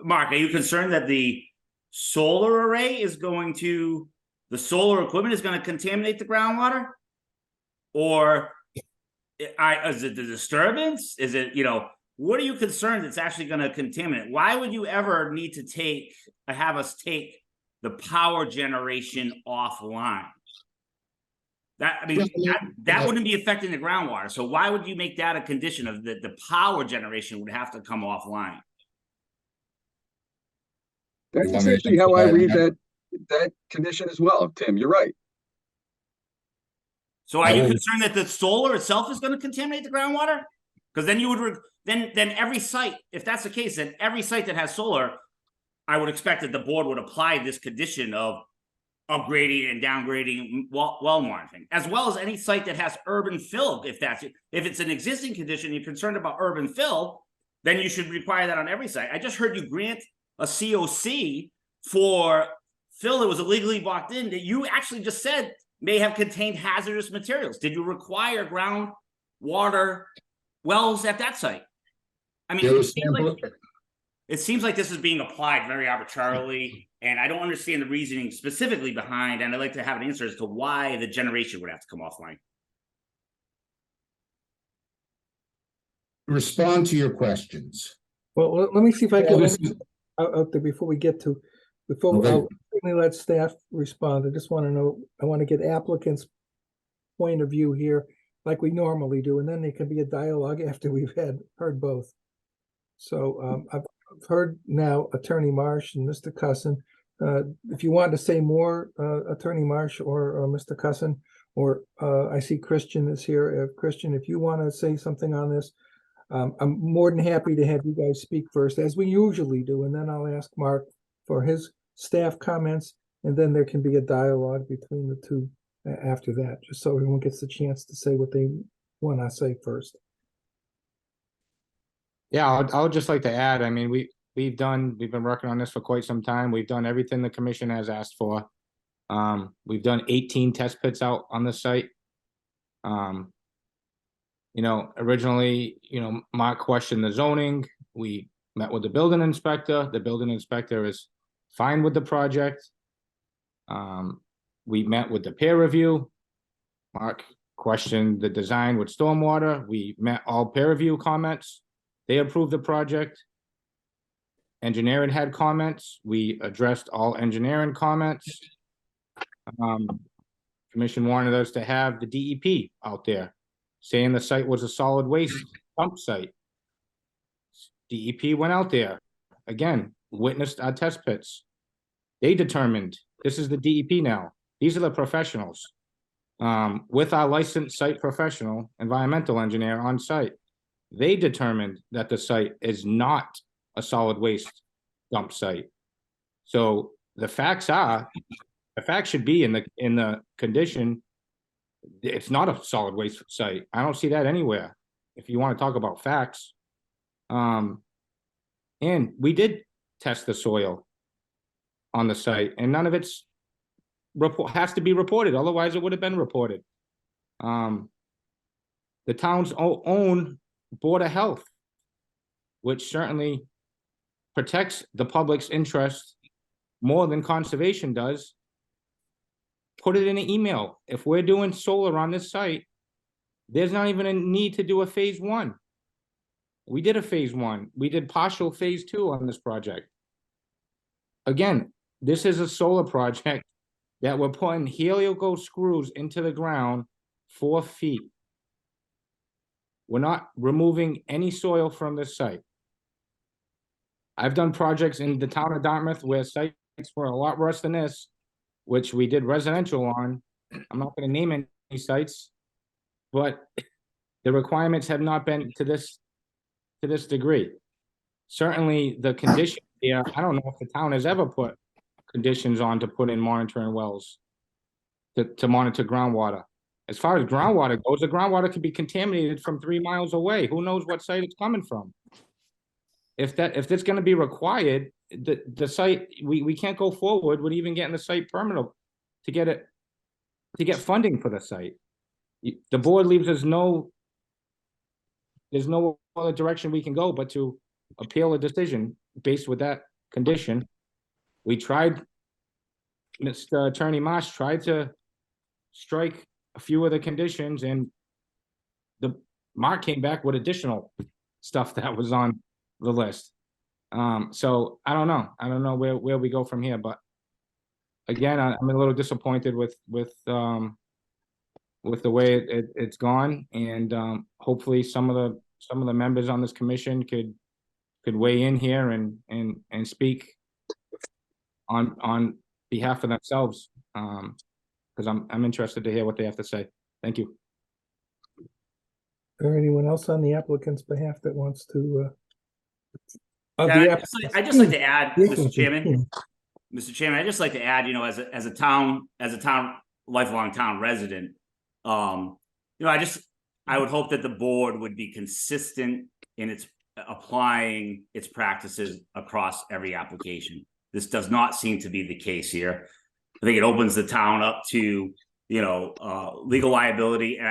Mark, are you concerned that the solar array the solar equipment is going to contaminate the groundwater? Or is it the disturbance? Is it, what are you concerned it's actually going to contaminate? Why would you ever need to have us take the power generation offline? That wouldn't be affecting the groundwater. So why would you make that a condition of the power generation would have to come offline? That's essentially how I read that condition as well, Tim. You're right. So are you concerned that the solar itself is going to contaminate the groundwater? Because then you would then every site, if that's the case, then every site that has solar, I would expect that the board would apply this condition of upgrading and downgrading well monitoring, as well as any site that has urban fill. If it's an existing condition, you're concerned about urban fill, then you should require that on every site. I just heard you grant a COC for fill that was illegally walked in that you actually just said may have contained hazardous materials. Did you require groundwater wells at that site? I mean, it seems like this is being applied very arbitrarily, and I don't understand the reasoning specifically behind, and I'd like to have an answer as to why the generation would have to come offline. Respond to your questions. Well, let me see if I can Well, out there before we get to, I'll certainly let staff respond. I just want to know, I want to get applicants' point of view here like we normally do, and then there can be a dialogue after we've heard both. So I've heard now Attorney Marsh and Mr. Cusson. If you want to say more, Attorney Marsh or Mr. Cusson, or I see Christian is here. Christian, if you want to say something on this, I'm more than happy to have you guys speak first, as we usually do, and then I'll ask Mark for his staff comments, and then there can be a dialogue between the two after that, just so everyone gets the chance to say what they want to say first. Yeah, I would just like to add, I mean, we've been working on this for quite some time. We've done everything the commission has asked for. We've done 18 test pits out on the site. You know, originally, you know, Mark questioned the zoning. We met with the building inspector. The building inspector is fine with the project. We met with the peer review. Mark questioned the design with stormwater. We met all peer review comments. They approved the project. Engineering had comments. We addressed all engineering comments. Commission wanted us to have the DEP out there, saying the site was a solid waste dump site. DEP went out there, again, witnessed our test pits. They determined, this is the DEP now, these are the professionals. With our licensed site professional, environmental engineer on site, they determined that the site is not a solid waste dump site. So the facts should be in the condition. It's not a solid waste site. I don't see that anywhere. If you want to talk about facts. And we did test the soil on the site, and none of it's has to be reported. Otherwise, it would have been reported. The town's own Board of Health, which certainly protects the public's interest more than conservation does, put it in an email. If we're doing solar on this site, there's not even a need to do a phase 1. We did a phase 1. We did partial phase 2 on this project. Again, this is a solar project that we're putting helical screws into the ground 4 feet. We're not removing any soil from this site. I've done projects in the town of Dartmouth where sites were a lot worse than this, which we did residential on. I'm not going to name any sites, but the requirements have not been to this degree. Certainly the condition here, I don't know if the town has ever put conditions on to put in monitoring wells to monitor groundwater. As far as groundwater goes, the groundwater could be contaminated from 3 miles away. Who knows what site it's coming from? If that's going to be required, the site, we can't go forward with even getting the site permitted to get funding for the site. The board leaves us there's no other direction we can go but to appeal a decision based with that condition. We tried, Mr. Attorney Marsh tried to strike a few of the conditions, and Mark came back with additional stuff that was on the list. So I don't know where we go from here, but again, I'm a little disappointed with the way it's gone, and hopefully some of the members on this commission could weigh in here and speak on behalf of themselves, because I'm interested to hear what they have to say. Thank you. Is there anyone else on the applicant's behalf that wants to? Yeah, I'd just like to add, Mr. Chairman. Mr. Chairman, I'd just like to add, you know, as a town lifelong town resident, you know, I would hope that the board would be consistent in its applying its practices across every application. This does not seem to be the case here. I think it opens the town up to, you know, legal liability, and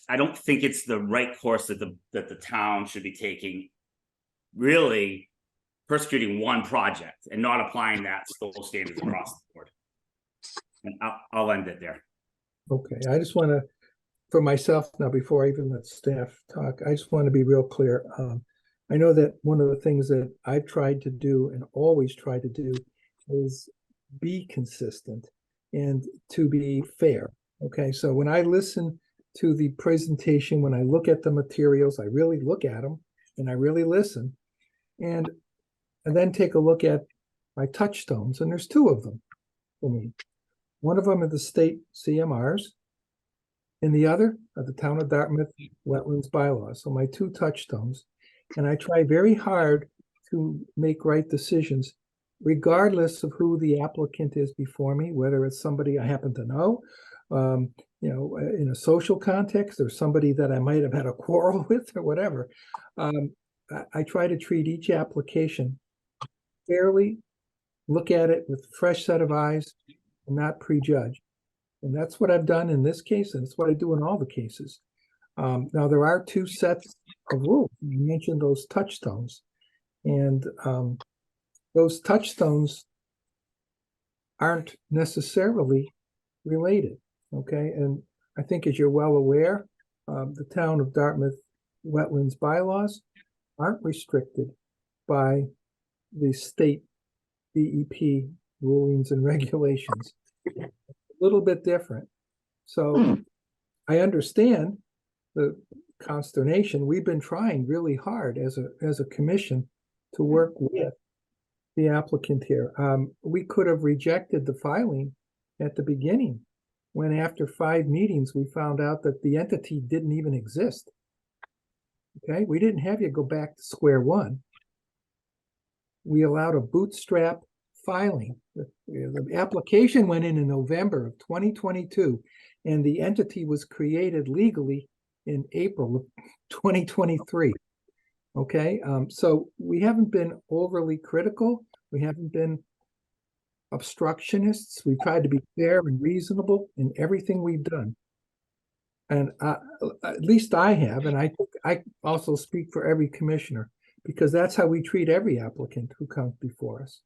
I don't think it's the right course that the town should be taking, really persecuting one project and not applying those standards across the board. And I'll end it there. Okay, I just want to, for myself now, before I even let staff talk, I just want to be real clear. I know that one of the things that I've tried to do and always try to do is be consistent and to be fair. Okay, so when I listen to the presentation, when I look at the materials, I really look at them and I really listen, and then take a look at my touchstones, and there's 2 of them for me. One of them are the state CMRs, and the other are the town of Dartmouth wetlands bylaws. So my 2 touchstones, and I try very hard to make right decisions, regardless of who the applicant is before me, whether it's somebody I happen to know, in a social context or somebody that I might have had a quarrel with or whatever. I try to treat each application fairly, look at it with a fresh set of eyes, and not prejudge. And that's what I've done in this case, and it's what I do in all the cases. Now, there are two sets of rules. You mentioned those touchstones. And those touchstones aren't necessarily related, okay? And I think, as you're well aware, the town of Dartmouth wetlands bylaws aren't restricted by the state DEP rulings and regulations. A little bit different. So I understand the consternation. We've been trying really hard as a commission to work with the applicant here. We could have rejected the filing at the beginning, when after 5 meetings, we found out that the entity didn't even exist. Okay, we didn't have you go back to square one. We allowed a bootstrap filing. The application went in November of 2022, and the entity was created legally in April of 2023. Okay, so we haven't been overly critical. We haven't been obstructionists. We've tried to be fair and reasonable in everything we've done. And at least I have, and I think I also speak for every commissioner, because that's how we treat every applicant who comes before us.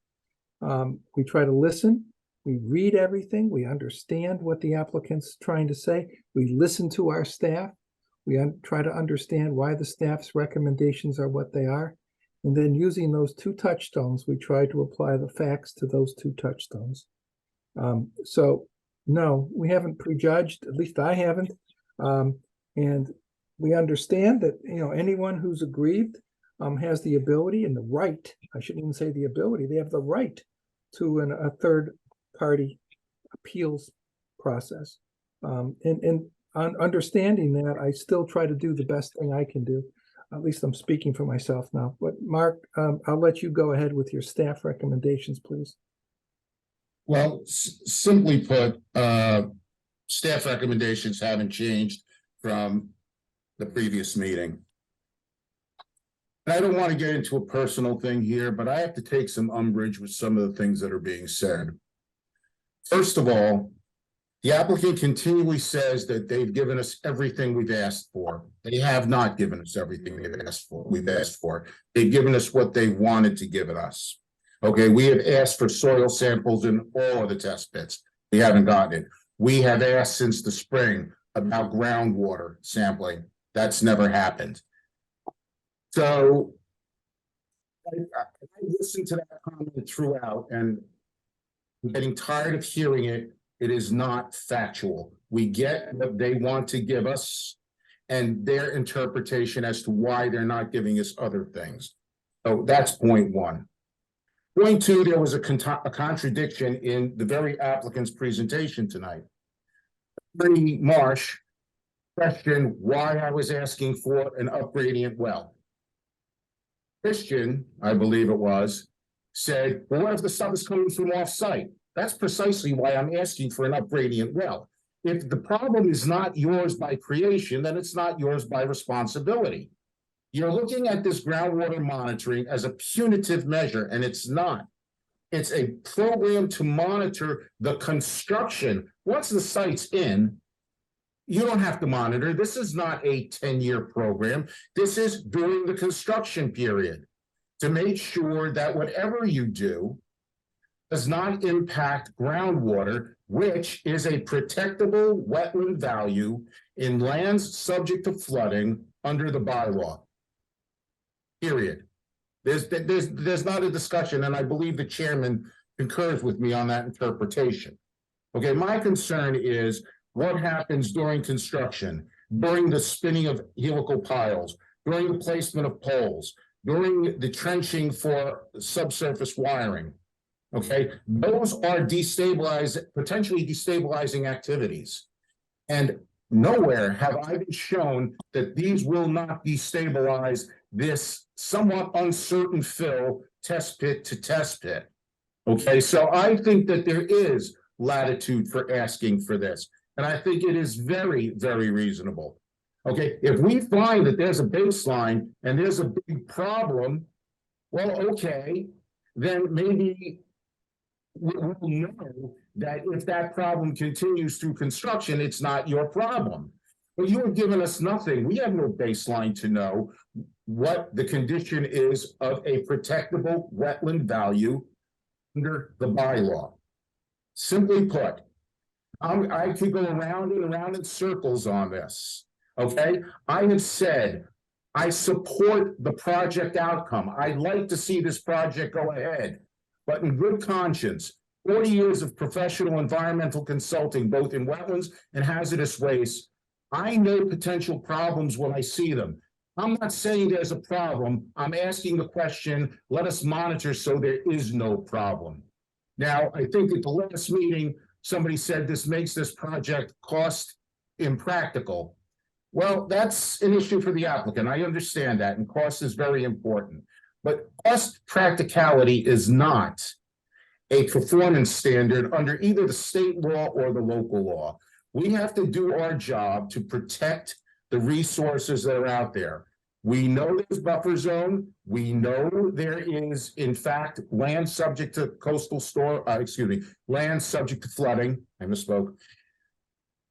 We try to listen, we read everything, we understand what the applicant's trying to say, we listen to our staff, we try to understand why the staff's recommendations are what they are, and then using those 2 touchstones, we try to apply the facts to those 2 touchstones. So no, we haven't prejudged, at least I haven't. And we understand that, anyone who's aggrieved has the ability and the right, I shouldn't even say the ability, they have the right to a third party appeals process. And on understanding that, I still try to do the best thing I can do. At least I'm speaking for myself now. But Mark, I'll let you go ahead with your staff recommendations, please. Well, simply put, staff recommendations haven't changed from the previous meeting. And I don't want to get into a personal thing here, but I have to take some umbrage with some of the things that are being said. First of all, the applicant continually says that they've given us everything we've asked for. They have not given us everything we've asked for. They've given us what they wanted to give us. Okay, we have asked for soil samples in all of the test pits. We haven't gotten it. We have asked since the spring about groundwater sampling. That's never happened. So I listened to that comment throughout, and I'm getting tired of hearing it. It is not factual. We get what they want to give us and their interpretation as to why they're not giving us other things. So that's point 1. Point 2, there was a contradiction in the very applicant's presentation tonight. Attorney Marsh questioned why I was asking for an upgradient well. Christian, I believe it was, said, well, what if the stuff is coming from off-site? That's precisely why I'm asking for an upgradient well. If the problem is not yours by creation, then it's not yours by responsibility. You're looking at this groundwater monitoring as a punitive measure, and it's not. It's a program to monitor the construction. Once the site's in, you don't have to monitor. This is not a 10-year program. This is during the construction period to make sure that whatever you do does not impact groundwater, which is a protectable wetland value in lands subject to flooding under the bylaw. Period. There's not a discussion, and I believe the chairman concurs with me on that interpretation. Okay, my concern is what happens during construction, during the spinning of helical piles, during the placement of poles, during the trenching for subsurface wiring. Okay, those are potentially destabilizing activities. And nowhere have I been shown that these will not destabilize this somewhat uncertain fill test pit to test pit. Okay, so I think that there is latitude for asking for this. And I think it is very, very reasonable. Okay, if we find that there's a baseline and there's a big problem, well, okay, then maybe we'll know that if that problem continues through construction, it's not your problem. But you have given us nothing. We have no baseline to know what the condition is of a protectable wetland value under the bylaw. Simply put, I could go around and around in circles on this, okay? I have said, I support the project outcome. I'd like to see this project go ahead. But in good conscience, 40 years of professional environmental consulting, both in wetlands and hazardous waste, I know potential problems when I see them. I'm not saying there's a problem. I'm asking the question, let us monitor so there is no problem. Now, I think at the last meeting, somebody said this makes this project cost impractical. Well, that's an issue for the applicant. I understand that, and cost is very important. But cost practicality is not a performance standard under either the state law or the local law. We have to do our job to protect the resources that are out there. We know there's buffer zone. We know there is, in fact, land subject to land subject to flooding. I misspoke.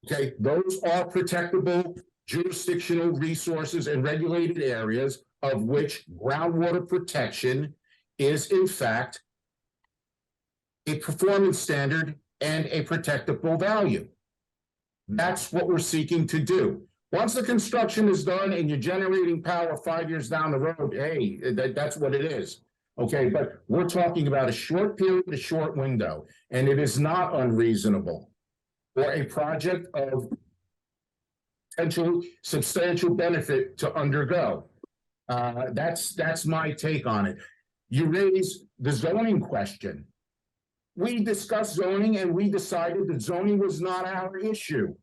Okay, those are protectable jurisdictional resources and regulated areas, of which groundwater protection is, in fact, a performance standard and a protectable value. That's what we're seeking to do. Once the construction is done and you're generating power 5 years down the road, hey, that's what it is. Okay, but we're talking about a short period, a short window, and it is not unreasonable for a project of potential substantial benefit to undergo. That's my take on it. You raise the zoning question. We discussed zoning and we decided that zoning was not our issue.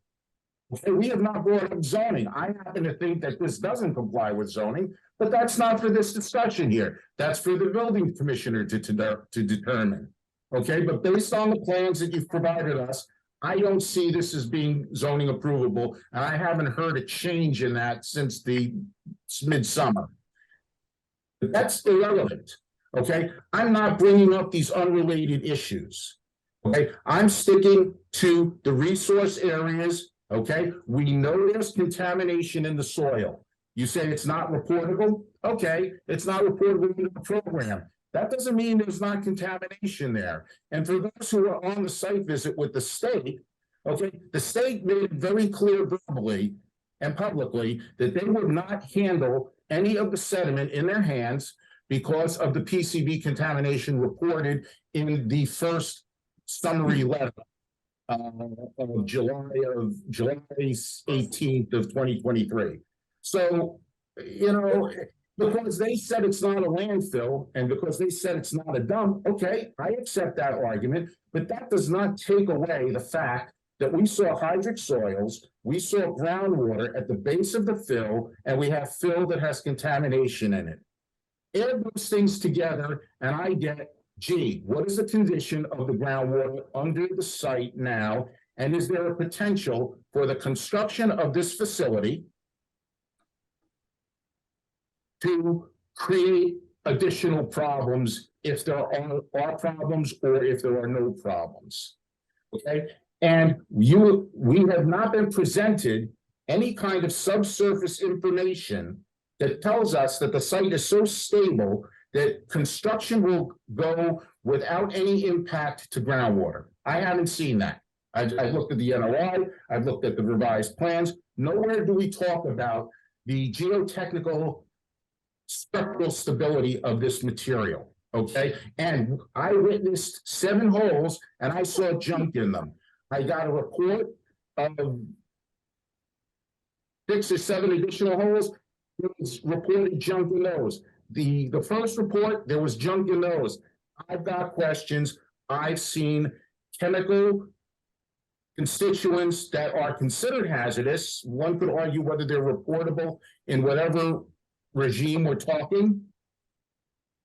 We have not brought up zoning. I happen to think that this doesn't comply with zoning, but that's not for this discussion here. That's for the building commissioner to determine. Okay, but based on the plans that you've provided us, I don't see this as being zoning approvable, and I haven't heard a change in that since the midsummer. But that's irrelevant, okay? I'm not bringing up these unrelated issues, okay? I'm sticking to the resource areas, okay? We know there's contamination in the soil. You say it's not reportable? Okay, it's not reportable in the program. That doesn't mean there's not contamination there. And for those who are on the site visit with the state, okay, the state made it very clear verbally and publicly that they would not handle any of the sediment in their hands because of the PCB contamination reported in the first summary letter of July 18th of 2023. So, you know, because they said it's not a landfill and because they said it's not a dump, okay, I accept that argument, but that does not take away the fact that we saw hydric soils, we saw groundwater at the base of the fill, and we have fill that has contamination in it. Add those things together and I get, gee, what is the condition of the groundwater under the site now? And is there a potential for the construction of this facility to create additional problems if there are problems or if there are no problems, okay? And we have not been presented any kind of subsurface information that tells us that the site is so stable that construction will go without any impact to groundwater. I haven't seen that. I looked at the NOI, I've looked at the revised plans. Nowhere do we talk about the geotechnical structural stability of this material, okay? And I witnessed 7 holes and I saw junk in them. I got a report of 6 or 7 additional holes. There was reported junk in those. The first report, there was junk in those. I've got questions. I've seen chemical constituents that are considered hazardous. One could argue whether they're reportable in whatever regime we're talking.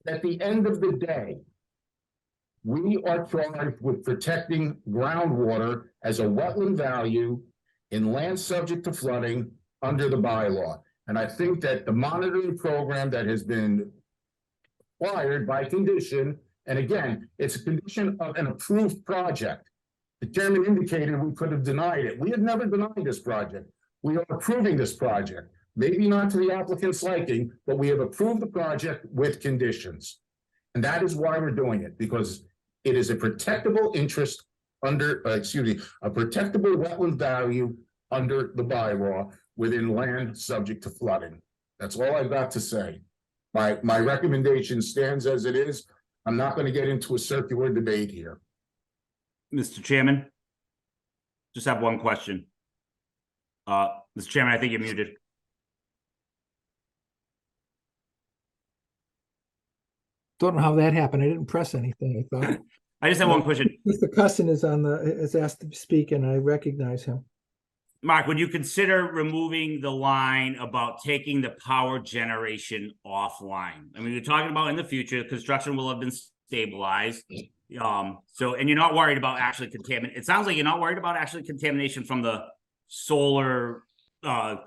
At the end of the day, we are charged with protecting groundwater as a wetland value in land subject to flooding under the bylaw. And I think that the monitoring program that has been required by condition, and again, it's a condition of an approved project. The chairman indicated we could have denied it. We have never denied this project. We are approving this project. Maybe not to the applicant's liking, but we have approved the project with conditions. And that is why we're doing it, because it is a protectable interest under, a protectable wetland value under the bylaw within land subject to flooding. That's all I've got to say. My recommendation stands as it is. I'm not going to get into a circular debate here. Mr. Chairman, just have one question. Mr. Chairman, I think you're muted. Don't know how that happened. I didn't press anything, I thought. I just have one question. Mr. Cusson is asked to speak, and I recognize him. Mark, would you consider removing the line about taking the power generation offline? I mean, you're talking about in the future, construction will have been stabilized. So, and you're not worried about actually contamination. It sounds like you're not worried about actually contamination from the solar. No, I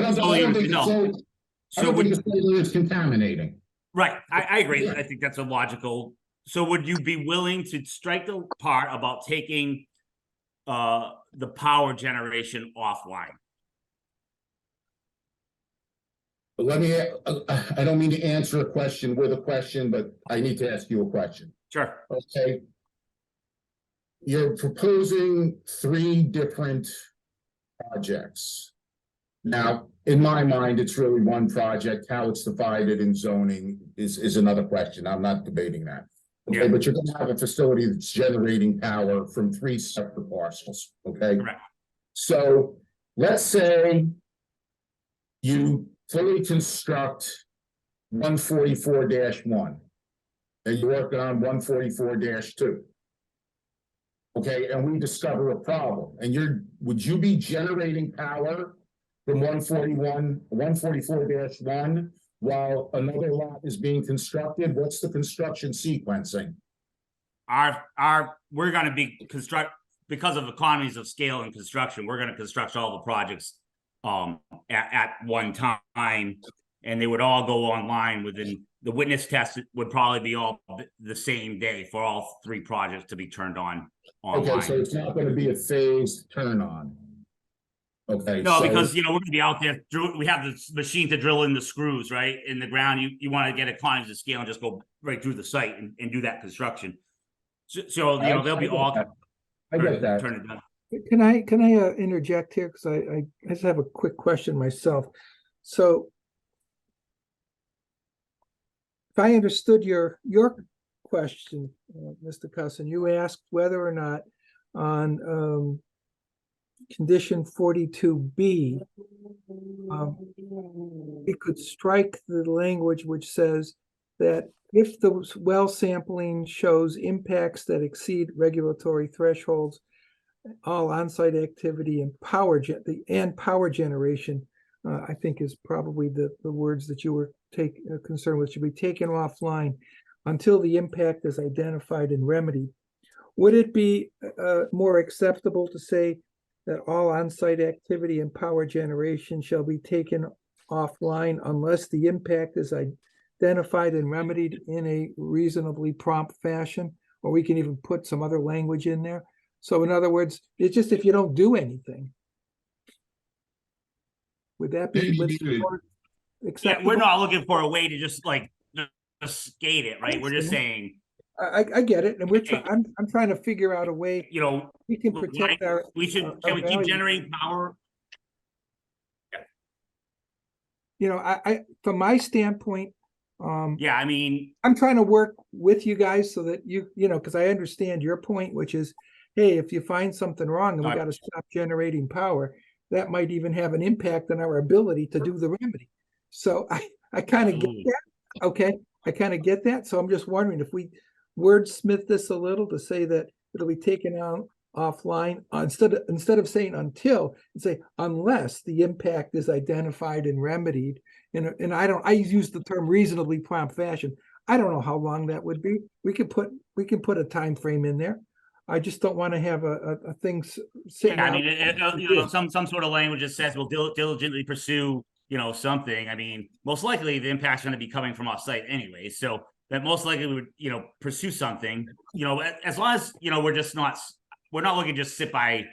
don't think the solar is contaminating. Right, I agree. Yeah. I think that's a logical. So would you be willing to strike the part about taking the power generation offline? Let me, I don't mean to answer a question with a question, but I need to ask you a question. Sure. Okay. You're proposing 3 different projects. Now, in my mind, it's really one project. How it's divided in zoning is another question. I'm not debating that. Okay, Yeah. but you're gonna have a facility that's generating power from 3 separate parcels, okay? Correct. So, let's say you fully construct 144-1, and you're working on 144-2. Okay, and we discover a problem, and would you be generating power from 144-1 while another lot is being constructed? What's the construction sequencing? We're gonna be because of economies of scale and construction, we're gonna construct all the projects at one time, and they would all go online within the witness test would probably be all the same day for all 3 projects to be turned on online. Okay, so it's not gonna be a phased turn on. Okay. No, so- because, we're gonna be out there, we have this machine to drill in the screws, right, in the ground. You wanna get economies of scale and just go right through the site and do that construction. So they'll be all. I get that. Turn it down. Can I interject here? Because I just have a quick question myself. So if I understood your question, Mr. Cusson, you asked whether or not on condition 42B, it could strike the language which says that if the well sampling shows impacts that exceed regulatory thresholds, all on-site activity and power generation, I think is probably the words that you were concerned with, should be taken offline until the impact is identified and remedied. Would it be more acceptable to say that all on-site activity and power generation shall be taken offline unless the impact is identified and remedied in a reasonably prompt fashion? Or we can even put some other language in there. So in other words, it's just if you don't do anything. Would that be acceptable? Yeah, we're not looking for a way to just skate it, right? We're just saying, I get it, and I'm trying to figure out a way we can like, protect our. can we keep value. generating power? I from my standpoint, Yeah, I mean, I'm trying to work with you guys so that because I understand your point, which is, hey, if you find something wrong and we got to stop generating power, that might even have an impact on our ability to do the remedy. So I kind of get that. Okay, I kind of get that. So I'm just wondering if we wordsmith this a little to say that it'll be taken out offline instead of saying until, and say unless the impact is identified and remedied. And I use the term reasonably prompt fashion. I don't know how long that would be. We could put we can put a time frame in there. I just don't want to have a thing sitting Yeah, I out. mean, you know, some sort of language that says we'll diligently pursue, you know, something. I mean, most likely the impact's going to be coming from off site anyway. So that most likely we would, you know, pursue something, you know, as long as, you know, we're not looking to just sit by,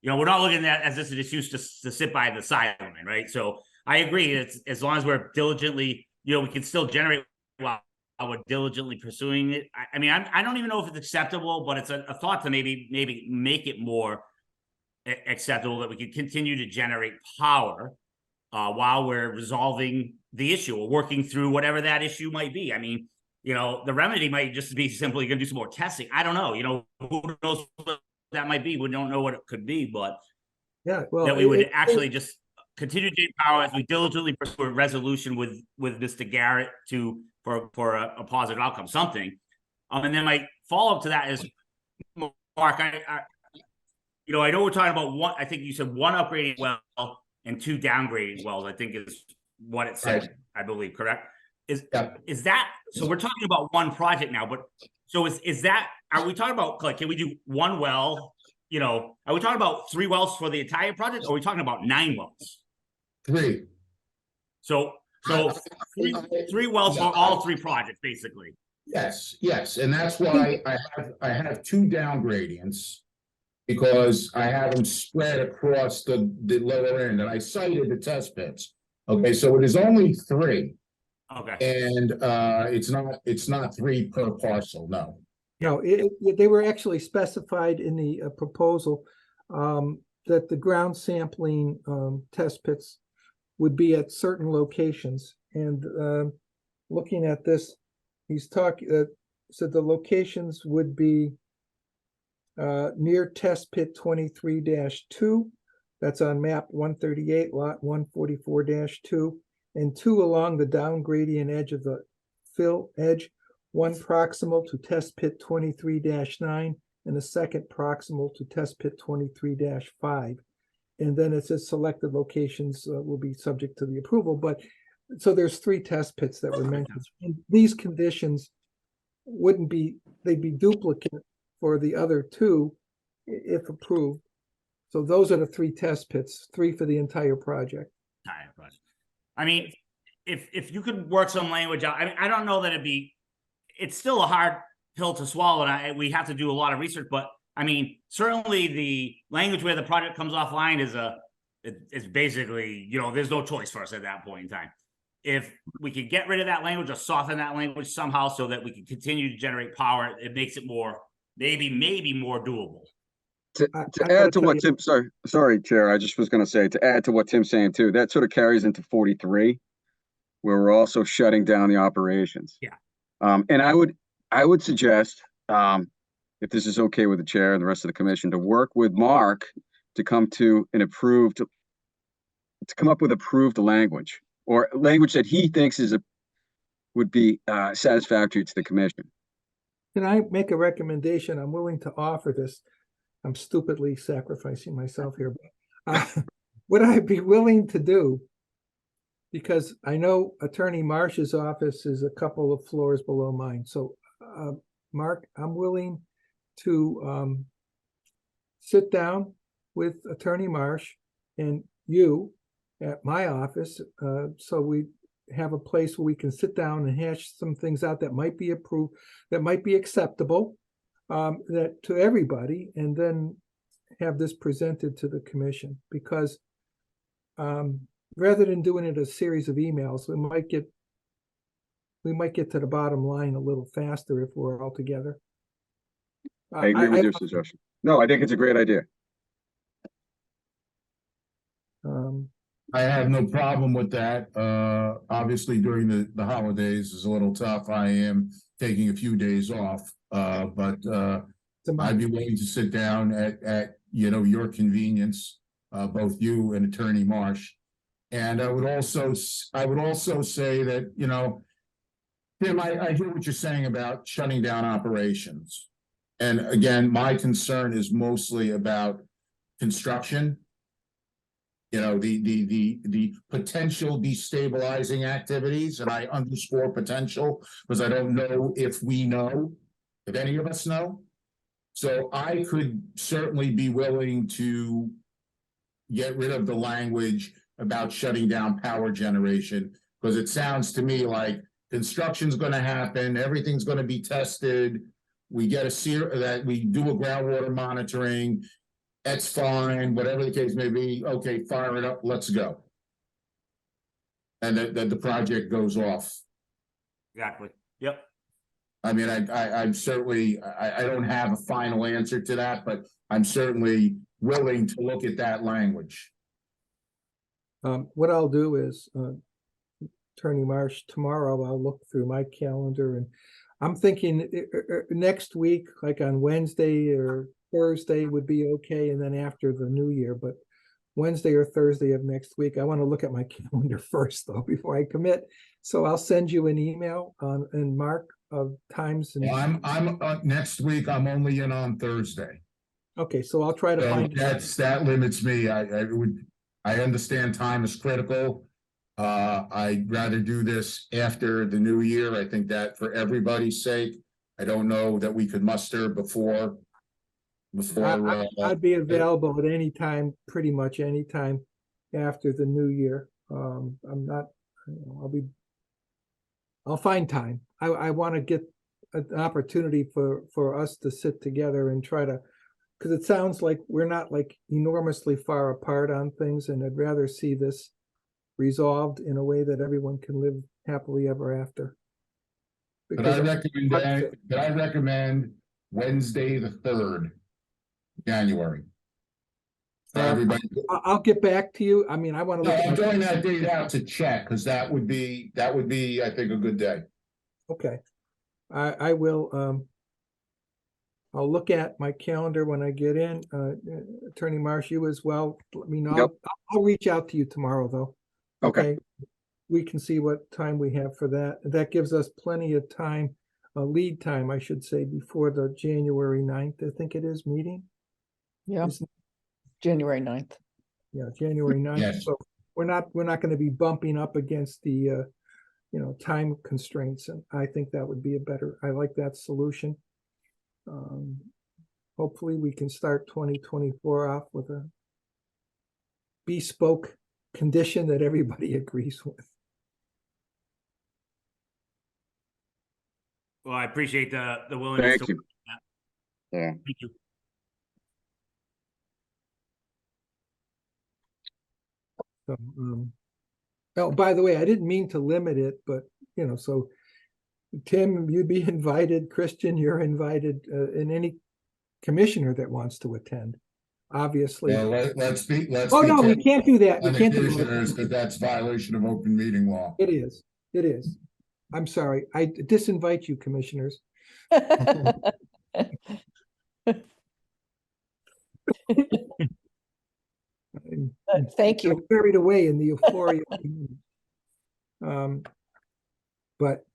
you know, we're not looking at as this is just used to sit by the sideline, right? So I agree. It's as long as we're diligently, you know, we can still generate while we're diligently pursuing it. I mean, I don't even know if it's acceptable, but it's a thought to maybe make it more acceptable that we can continue to generate power while we're resolving the issue or working through whatever that issue might be. I mean, you know, the remedy might just be simply going to do some more testing. I don't know. You know, who knows what that might be? We don't know what it could be, but Yeah, well. that we would actually just continue to take power as we diligently pursue a resolution with Mr. Garrett for a positive outcome, something. And then my follow up to that is, Mark, you know, I know we're talking about one. I think you said one upgrading well and two downgrading wells. I think is what it said. Right. I believe, correct? Is Yeah. so? We're talking about one project now, but so is that? Are we talking about like? Can we do one well? You know, are we talking about 3 wells for the entire project, or are we talking about 9 wells? 3. So three wells for all 3 projects, basically. Yes, and that's why I have 2 down gradients. Because I have them spread across the lower end, and I cited the test pits. Okay, so it is only 3, Okay. and it's not 3 per parcel, no. No, they were actually specified in the proposal that the ground sampling test pits would be at certain locations. And looking at this, he's talking, so the locations would be near test pit 23-2, that's on map 138, lot 144-2, and 2 along the down gradient edge of the fill edge, 1 proximal to test pit 23-9, and a second proximal to test pit 23-5. And then it says selected locations will be subject to the approval, but so there's 3 test pits that were mentioned. And these conditions wouldn't be, they'd be duplicate for the other 2 if approved. So those are the 3 test pits, 3 for the entire project. Entire project. I mean, if you could work some language out, I mean, I don't know that it's still a hard pill to swallow, and we have to do a lot of research, but I mean, certainly the language where the project comes offline is basically, you know, there's no choice for us at that point in time. If we could get rid of that language or soften that language somehow so that we can continue to generate power, it makes it more, maybe more doable. To I add to gotta what tell Tim, sorry, Chair, I just was gonna say, to add to what Tim's saying too, that sort of carries into 43, where we're also shutting down the operations. Yeah. And I would suggest, if this is okay with the chair and the rest of the commission, to work with Mark to come up with approved language, or language that he thinks would be satisfactory to the commission. Can I make a recommendation? I'm willing to offer this. I'm stupidly sacrificing myself here. But what I'd be willing to do, because I know Attorney Marsh's office is a couple of floors below mine. So, Mark, I'm willing to sit down with Attorney Marsh and you at my office, so we have a place where we can sit down and hash some things out that might be approved, that might be acceptable, that to everybody, and then have this presented to the commission. Because rather than doing it a series of emails, we might get to the bottom line a little faster if we're all together. I agree with your suggestion. No, I think it's a great idea. I have no problem with that. Obviously during the holidays is a little tough. I am taking a few days off, but I'd be willing to sit down at your convenience, both you and Attorney Marsh. And I would also say that, Tim, I hear what you're saying about shutting down operations. And again, my concern is mostly about construction. The potential destabilizing activities, and I underscore potential because I don't know if we know. If any of us know? So I could certainly be willing to get rid of the language about shutting down power generation, because it sounds to me like construction's gonna happen, everything's gonna be tested. We get that we do a groundwater monitoring, that's fine, whatever the case may be, okay, fire it up, let's go. And that the project goes off. Exactly. Yep. I mean, I'm certainly, I don't have a final answer to that, but I'm certainly willing to look at that language. What I'll do is, Attorney Marsh, tomorrow I'll look through my calendar, and I'm thinking next week, like on Wednesday or Thursday would be okay, and then after the new year, but Wednesday or Thursday of next week, I want to look at my calendar first though, before I commit. So I'll send you an email and mark of times. And I'm next week, I'm only in on Thursday. okay, so I'll try to So find. that limits me. I understand time is critical. I'd rather do this after the new year. I think that for everybody's sake, I don't know that we could muster before. I'd be available at any time, pretty much any time after the new year. I'm not, I'll find time. I want to get an opportunity for us to sit together and try to, because it sounds like we're not like enormously far apart on things, and I'd rather see this resolved in a way that everyone can live happily ever after. But I recommend Wednesday, the 3rd January. For everybody. I'll get back to you. I mean, I want to No, look. I'm throwing that date out to check, because that would be, I think, a good day. Okay. I will, I'll look at my calendar when I get in. Attorney Marsh, you as well. Let me know. Yep. I'll reach out to you tomorrow, though. Okay. We can see what time we have for that. That gives us plenty of time, lead time, I should say, before the January 9th, I think it is, meeting. Yeah, Isn't- January 9th. Yeah, January 9th. Yes. So we're not going to be bumping up against the, time constraints. And I think that would be I like that solution. Hopefully we can start 2024 off with a bespoke condition that everybody agrees with. Well, I appreciate the willingness. Thank you. Yeah. Thank you. So, oh, by the way, I didn't mean to limit it, but so Tim, you'd be invited. Christian, you're invited, and any commissioner that wants to attend, obviously. Well, let's be. Oh, no, we can't do that. We On the can't do commissioners, that. because that's violation of open meeting law. It is. It is. I'm sorry. I disinvite you, commissioners. Thank you. I'm carried away in the euphoria. But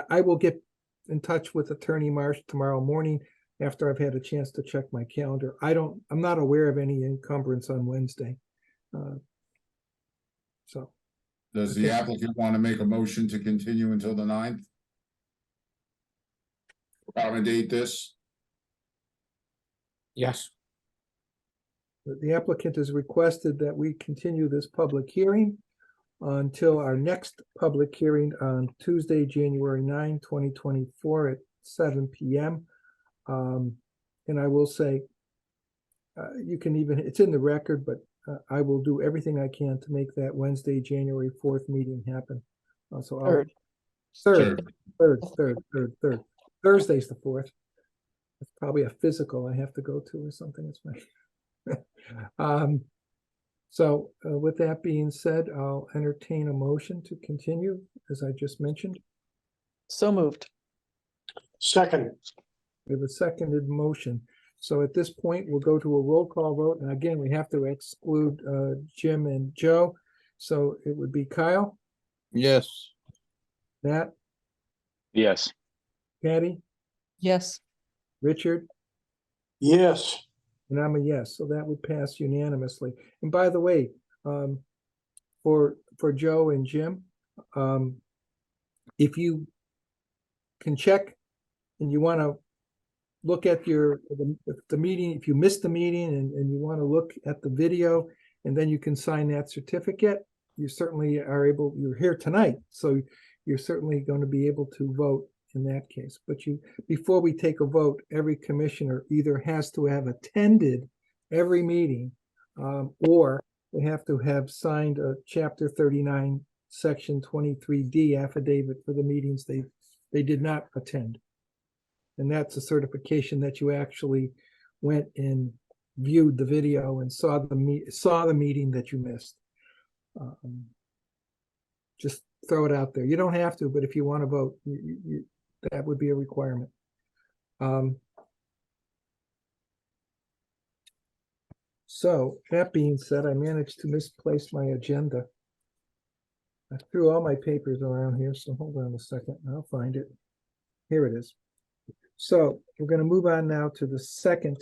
I will get in touch with Attorney Marsh tomorrow morning after I've had a chance to check my calendar. I'm not aware of any encumbrance on Wednesday. So. Does the applicant want to make a motion to continue until the 9th? Accommodate this? Yes. The applicant has requested that we continue this public hearing until our next public hearing on Tuesday, January 9, 2024 at 7 p.m. And I will say, you can even, it's in the record, but I will do everything I can to make that Wednesday, January 4th meeting happen. So I'll, third. Thursday's the 4th. It's probably a physical I have to go to or something. It's my. So with that being said, I'll entertain a motion to continue, as I just mentioned. So moved. Second. We have a seconded motion. So at this point, we'll go to a roll call vote. And again, we have to exclude Jim and Joe. So it would be Kyle, Yes. Matt, Yes. Patty, Yes. Richard, Yes. and I'm a yes. So that would pass unanimously. And by the way, for Joe and Jim, if you can check and you want to look at the meeting, if you missed the meeting and you want to look at the video, and then you can sign that certificate, you certainly are able, you're here tonight, so you're certainly going to be able to vote in that case. But before we take a vote, every commissioner either has to have attended every meeting, or they have to have signed a Chapter 39, Section 23D affidavit for the meetings they did not attend. And that's a certification that you actually went and viewed the video and saw the meeting that you missed. Just throw it out there. You don't have to, but if you want to vote, that would be a requirement. So that being said, I managed to misplace my agenda. I threw all my papers around here, so hold on a second, and I'll find it. Here it is. So we're going to move on now to the second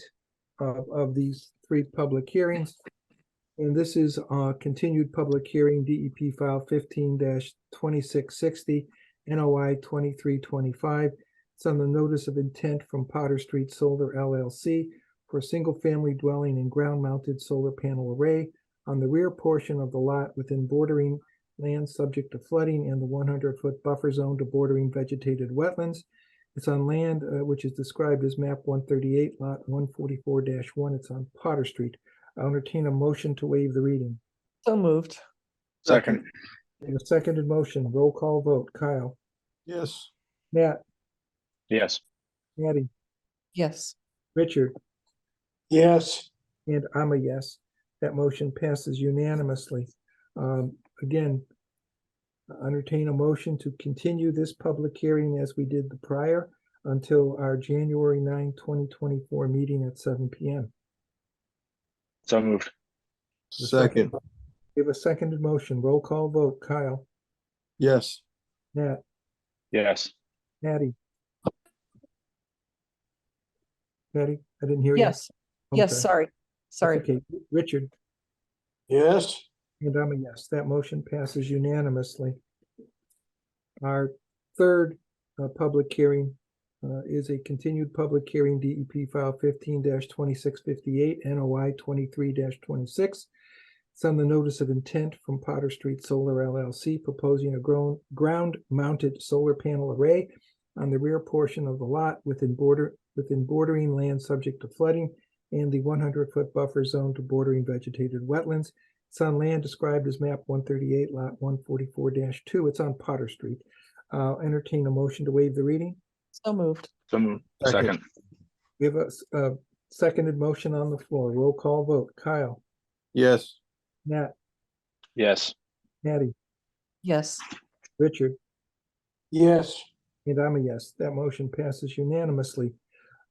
of these three public hearings. And this is continued public hearing, DEP file 15-2660, NOI 2325. It's on the notice of intent from Potter Street Solar LLC for a single-family dwelling and ground-mounted solar panel array on the rear portion of the lot within bordering land subject to flooding and the 100-foot buffer zone to bordering vegetated wetlands. It's on land which is described as map 138, lot 144-1. It's on Potter Street. I'll entertain a motion to waive the reading. So moved. Second. A seconded motion, roll call vote. Kyle, Yes. Matt, Yes. Matty, Yes. Richard, Yes. and I'm a yes. That motion passes unanimously. Again, entertain a motion to continue this public hearing as we did the prior until our January 9, 2024 meeting at 7 p.m. So moved. Second. We have a seconded motion. Roll call vote. Kyle, Yes. Matt, Yes. Matty. Matty, I didn't hear you. Yes. Yes, Okay. sorry. Sorry. Okay, Richard, Yes. and I'm a yes. That motion passes unanimously. Our third public hearing is a continued public hearing, DEP file 15-2658, NOI 23-26. It's on the notice of intent from Potter Street Solar LLC proposing a ground-mounted solar panel array on the rear portion of the lot within bordering land subject to flooding and the 100-foot buffer zone to bordering vegetated wetlands. It's on land described as map 138, lot 144-2. It's on Potter Street. Entertain a motion to waive the reading. So moved. So moved. Second. We have a seconded motion on the floor. Roll call vote. Kyle, Yes. Matt, Yes. Matty, Yes. Richard, Yes. and I'm a yes. That motion passes unanimously.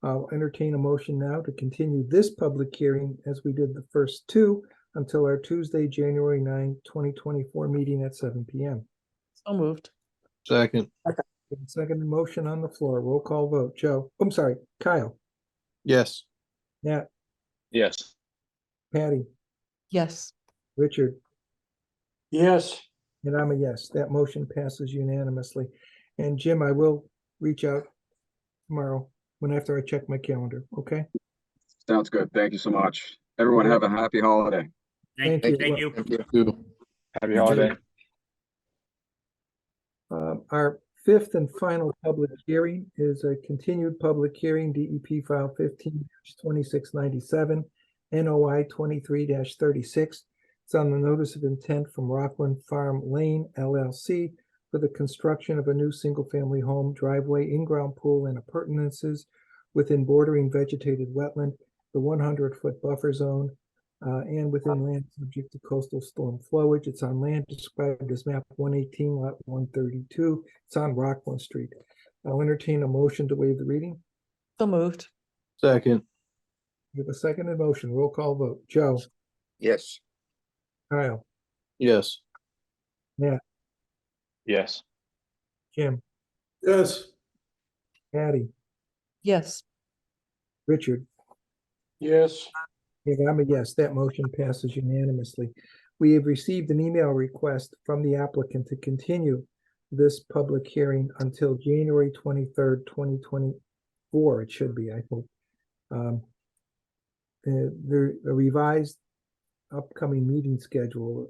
I'll entertain a motion now to continue this public hearing as we did the first two until our Tuesday, January 9, 2024 meeting at 7 p.m. So moved. Second. Seconded motion on the floor. Roll call vote. Joe, I'm sorry, Kyle, Yes. Matt, Yes. Patty, Yes. Richard, Yes. and I'm a yes. That motion passes unanimously. And Jim, I will reach out tomorrow after I check my calendar, okay? Sounds good. Thank you so much. Everyone have a happy holiday. Thank you. Thank you. Thank you. Happy holiday. Our fifth and final public hearing is a continued public hearing, DEP file 15-2697, NOI 23-36. It's on the notice of intent from Rockland Farm Lane LLC for the construction of a new single-family home, driveway, in-ground pool, and appurtenances within bordering vegetated wetland, the 100-foot buffer zone, and within land subject to coastal storm flowage. It's on land described as map 118, lot 132. It's on Rockland Street. I'll entertain a motion to waive the reading. So moved. Second. We have a seconded motion. Roll call vote. Joe, Yes. Kyle, Yes. Yes. Jim, Yes. Patty, Yes. Richard, Yes. and I'm a yes. That motion passes unanimously. We have received an email request from the applicant to continue this public hearing until January 23rd, 2020, 4, it should be, I hope. The revised upcoming meeting schedule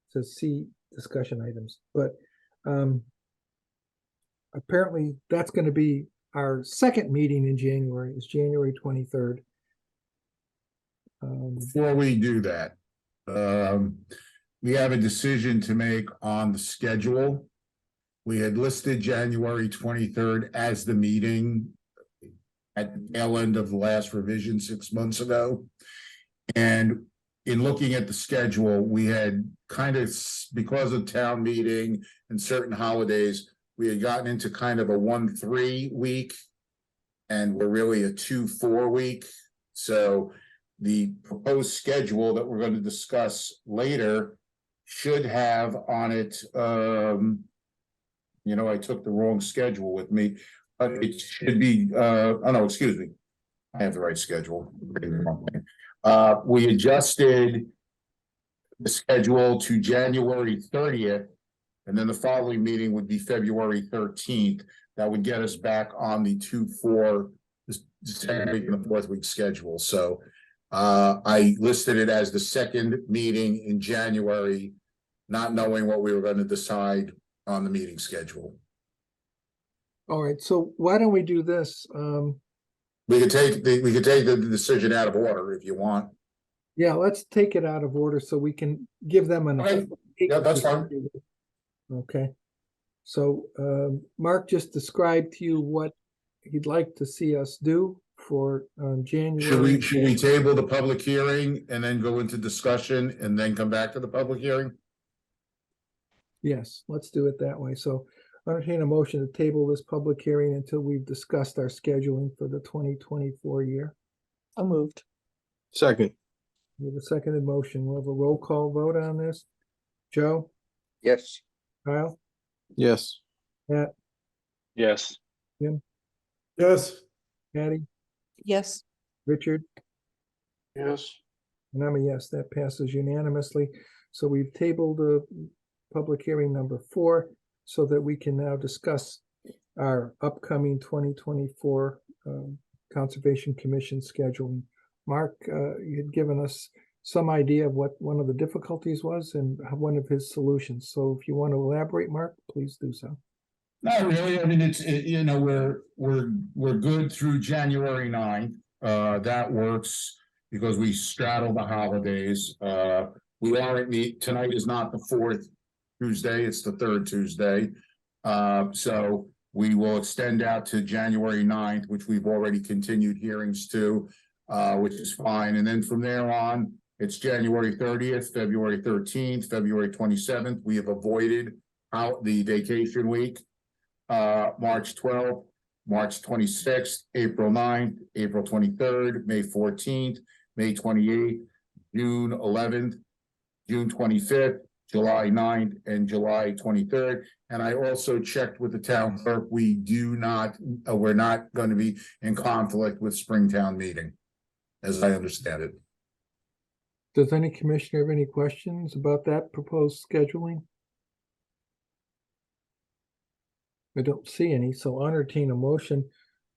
says see discussion items, but apparently that's going to be our second meeting in January, is January 23rd. Before we do that, we have a decision to make on the schedule. We had listed January 23rd as the meeting at the tail end of the last revision 6 months ago. And in looking at the schedule, we had kind of, because of town meeting and certain holidays, we had gotten into kind of a 1-3 week, and we're really a 2-4 week. So the proposed schedule that we're going to discuss later should have on it, you know, I took the wrong schedule with me, but it should be, oh no, excuse me. I have the right schedule. We adjusted the schedule to January 30th, and then the following meeting would be February 13th. That would get us back on the 2-4, the second week and the fourth week schedule. So I listed it as the second meeting in January, not knowing what we were going to decide on the meeting schedule. All right, so why don't we do this? We could take the decision out of order if you want. Yeah, let's take it out of order so we can give them an. Okay. Yeah, that's fine. Okay. So Mark just described to you what he'd like to see us do for January. Should we table the public hearing and then go into discussion and then come back to the public hearing? Yes, let's do it that way. So I entertain a motion to table this public hearing until we've discussed our scheduling for the 2024 year. So moved. Second. We have a seconded motion. We'll have a roll call vote on this. Joe, Yes. Kyle, Yes. Pat, Yes. Yes. Patty, Yes. Richard, Yes. and I'm a yes. That passes unanimously. So we've tabled public hearing number 4 so that we can now discuss our upcoming 2024 Conservation Commission scheduling. Mark, you had given us some idea of what one of the difficulties was and one of his solutions. So if you want to elaborate, Mark, please do so. Not really. I mean, you know, we're good through January 9th. That works because we straddle the holidays. We are tonight is not the 4th Tuesday, it's the 3rd Tuesday. So we will extend out to January 9th, which we've already continued hearings to, which is fine. And then from there on, it's January 30th, February 13th, February 27th. We have avoided out the vacation week. March 12th, March 26th, April 9th, April 23rd, May 14th, May 28th, June 11th, June 25th, July 9th, and July 23rd. And I also checked with the town clerk. We're not going to be in conflict with Springtown meeting, as I understand it. Does any commissioner have any questions about that proposed scheduling? I don't see any, so I'll entertain a motion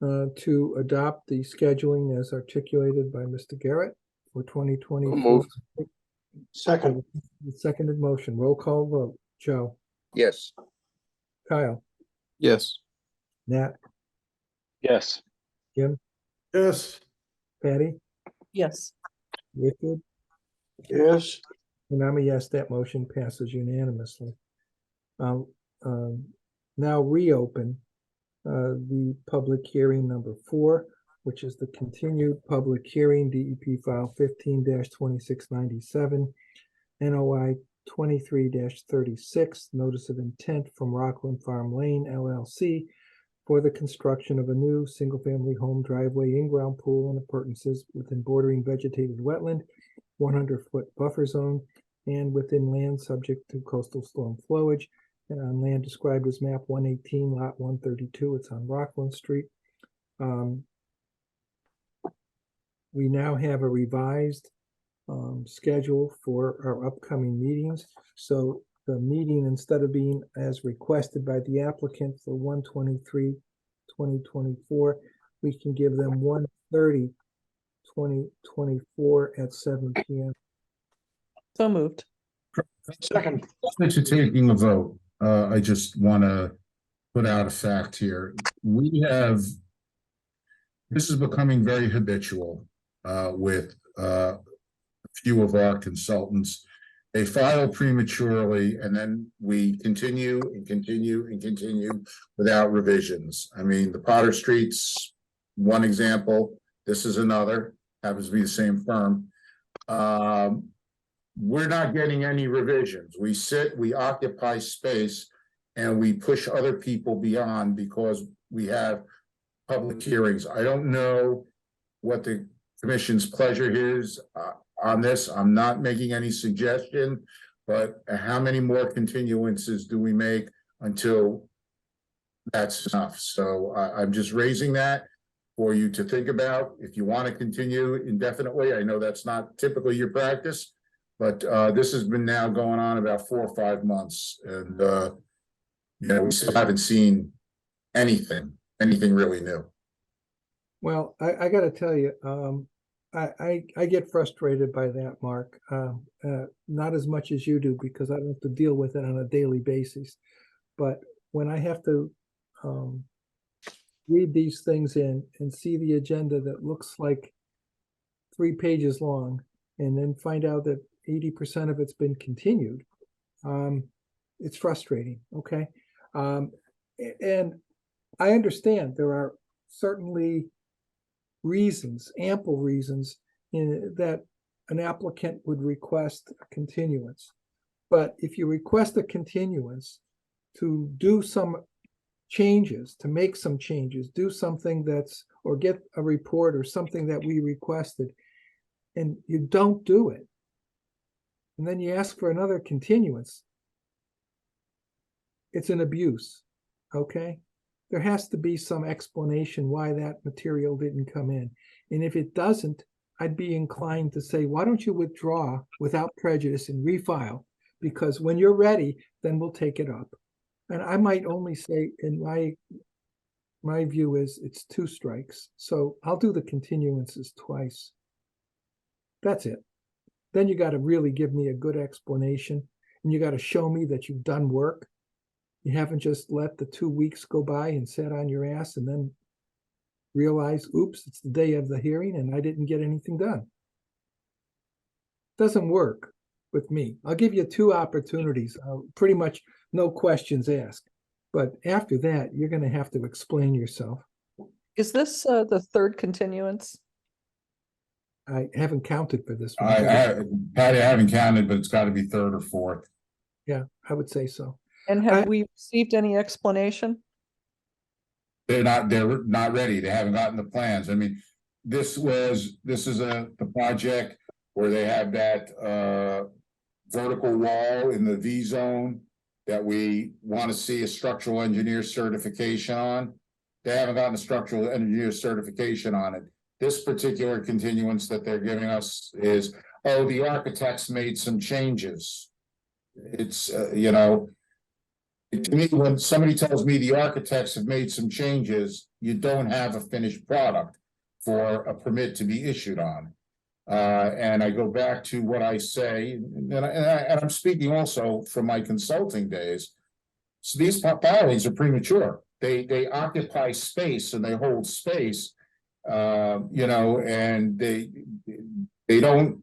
to adopt the scheduling as articulated by Mr. Garrett for 2024. Moved. Second. Seconded motion, roll call vote. Joe, Yes. Kyle, Yes. Nat, Yes. Yes. Patty, Yes. Richard, Yes. and I'm a yes. That motion passes unanimously. Now reopen the public hearing number 4, which is the continued public hearing, DEP file 15-2697, NOI 23-36, notice of intent from Rockland Farm Lane LLC for the construction of a new single-family home driveway, in-ground pool and appurtenances within bordering vegetated wetland, 100-foot buffer zone, and within land subject to coastal storm flowage, and on land described as map 118, lot 132. It's on Rockland Street. We now have a revised schedule for our upcoming meetings. So the meeting, instead of being as requested by the applicant for 1/23/2024, we can give them 1/30/2024 at 7 PM. So moved. Second. Since you're taking a vote, I just want to put out a fact here. This is becoming very habitual with a few of our consultants. They file prematurely and then we continue and continue and continue without revisions. I mean, the Potter Street's one example. This is another, happens to be the same firm. We're not getting any revisions. We sit, we occupy space, and we push other people beyond because we have public hearings. I don't know what the commission's pleasure is on this. I'm not making any suggestion, but how many more continuances do we make until that's enough? So I'm just raising that for you to think about. If you want to continue indefinitely, I know that's not typically your practice, but this has been now going on about 4 or 5 months, and we still haven't seen anything really new. Well, I gotta tell you, I get frustrated by that, Mark. Not as much as you do because I don't have to deal with it on a daily basis. But when I have to read these things in and see the agenda that looks like 3 pages long, and then find out that 80% of it's been continued, it's frustrating, okay? And I understand there are certainly reasons, ample reasons, that an applicant would request a continuance. But if you request a continuance to do some changes, to make some changes, do something or get a report or something that we requested, and you don't do it, and then you ask for another continuance, it's an abuse, okay? There has to be some explanation why that material didn't come in. And if it doesn't, I'd be inclined to say, why don't you withdraw without prejudice and refile? Because when you're ready, then we'll take it up. And I might only say, in my view is it's 2 strikes. So I'll do the continuances twice. That's it. Then you got to really give me a good explanation, and you got to show me that you've done work. You haven't just let the 2 weeks go by and sat on your ass and then realize, oops, it's the day of the hearing and I didn't get anything done. Doesn't work with me. I'll give you 2 opportunities, pretty much no questions asked. But after that, you're going to have to explain yourself. Is this the 3rd continuance? I haven't counted for this one. Patty, I haven't counted, but it's got to be 3rd or 4th. Yeah, I would say so. And have we received any explanation? They're not ready. They haven't gotten the plans. I mean, this is the project where they have that vertical wall in the V zone that we want to see a structural engineer certification on. They haven't gotten a structural engineer certification on it. This particular continuance that they're giving us is, oh, the architects made some changes. It's, to me, when somebody tells me the architects have made some changes, you don't have a finished product for a permit to be issued on. And I go back to what I say, and I'm speaking also from my consulting days. So these filings are premature. They occupy space and they hold space, and they don't.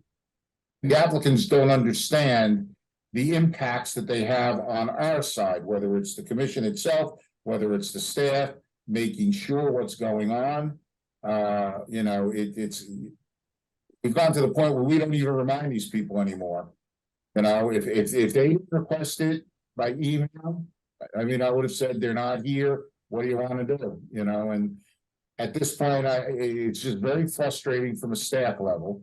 The applicants don't understand the impacts that they have on our side, whether it's the commission itself, whether it's the staff, making sure what's going on. We've gotten to the point where we don't even remind these people anymore. If they request it by email, I mean, I would have said they're not here. What do you want to do? And at this point, it's just very frustrating from a staff level.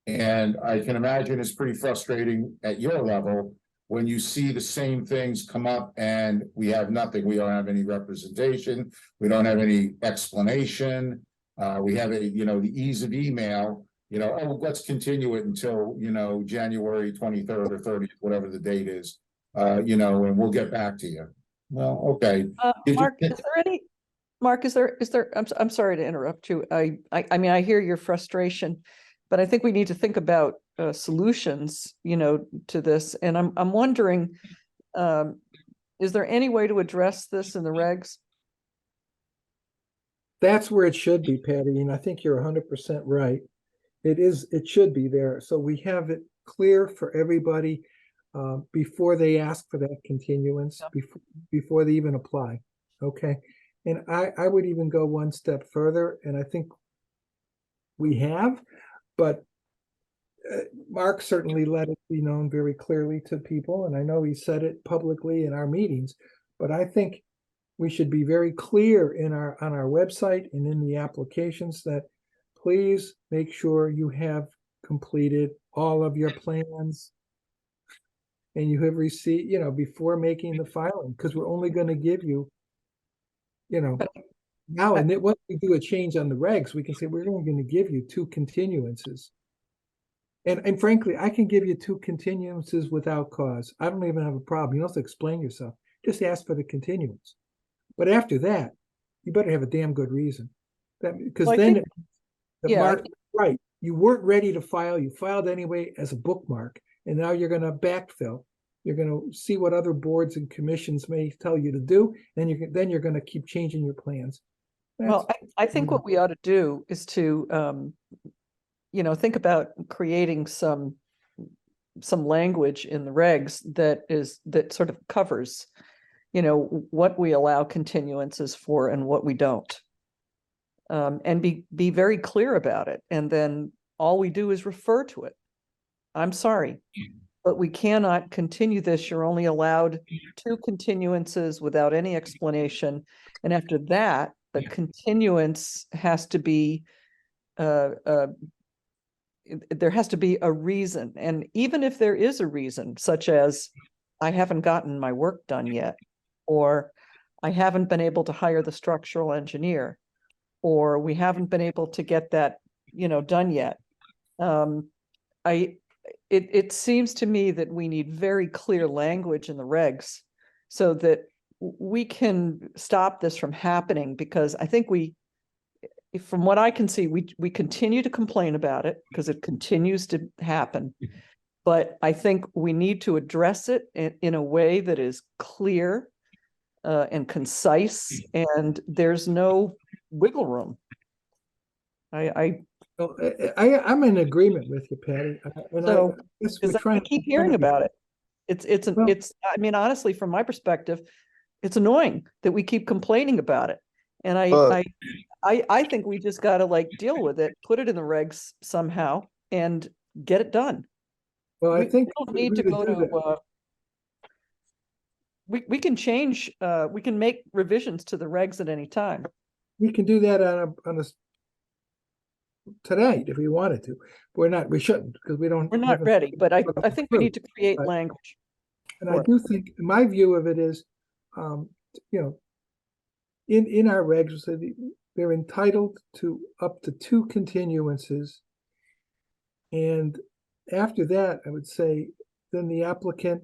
And I can imagine it's pretty frustrating at your level when you see the same things come up and we have nothing. We don't have any representation. We don't have any explanation. We have the ease of email, oh, let's continue it until, January 23rd or 30th, whatever the date is, and we'll get back to you. Well, okay. Mark, is there Mark, I'm sorry to interrupt you. I mean, I hear your frustration, but I think we need to think about solutions, to this. And I'm wondering, is there any way to address this in the regs? That's where it should be, Patty, and I think you're 100% right. It should be there, so we have it clear for everybody before they ask for that continuance, before they even apply, okay? And I would even go one step further, and I think we have, but Mark certainly let it be known very clearly to people, and I know he said it publicly in our meetings, but I think we should be very clear on our website and in the applications that please make sure you have completed all of your plans and you have received, before making the filing, because we're only going to give you, now, and then once we do a change on the regs, we can say we're only going to give you 2 continuances. And frankly, I can give you 2 continuances without cause. I don't even have a problem. You don't have to explain yourself. Just ask for the continuance. But after that, you better have a damn good reason. Because then Mark, right, you weren't ready to file. You filed anyway as a bookmark, and now you're going to backfill. You're going to see what other boards and commissions may tell you to do, and you're going to keep changing your plans. Well, I think what we ought to do is to, think about creating some language in the regs that sort of covers, what we allow continuances for and what we don't. And be very clear about it. And then all we do is refer to it. I'm sorry, but we cannot continue this. You're only allowed 2 continuances without any explanation. And after that, the continuance has to be, there has to be a reason. And even if there is a reason, such as I haven't gotten my work done yet, or I haven't been able to hire the structural engineer, or we haven't been able to get that, done yet. It seems to me that we need very clear language in the regs so that we can stop this from happening, because I think from what I can see, we continue to complain about it because it continues to happen. But I think we need to address it in a way that is clear and concise, and there's no wiggle room. I'm in agreement with you, Patty. And So, I guess we're I keep hearing about it. Well- I mean, honestly, from my perspective, it's annoying that we keep complaining about it. And I think we just got to deal with it, put it in the regs somehow, and get it done. Well, I think we don't need to go to. We can change. We can make revisions to the regs at any time. we can do that on a tonight if we wanted to. We're not. We shouldn't, because we don't. We're not ready, but I think we need to create Right. language. And I do think, my view of it is, in our regs, so they're entitled to up to 2 continuances. And after that, I would say, then the applicant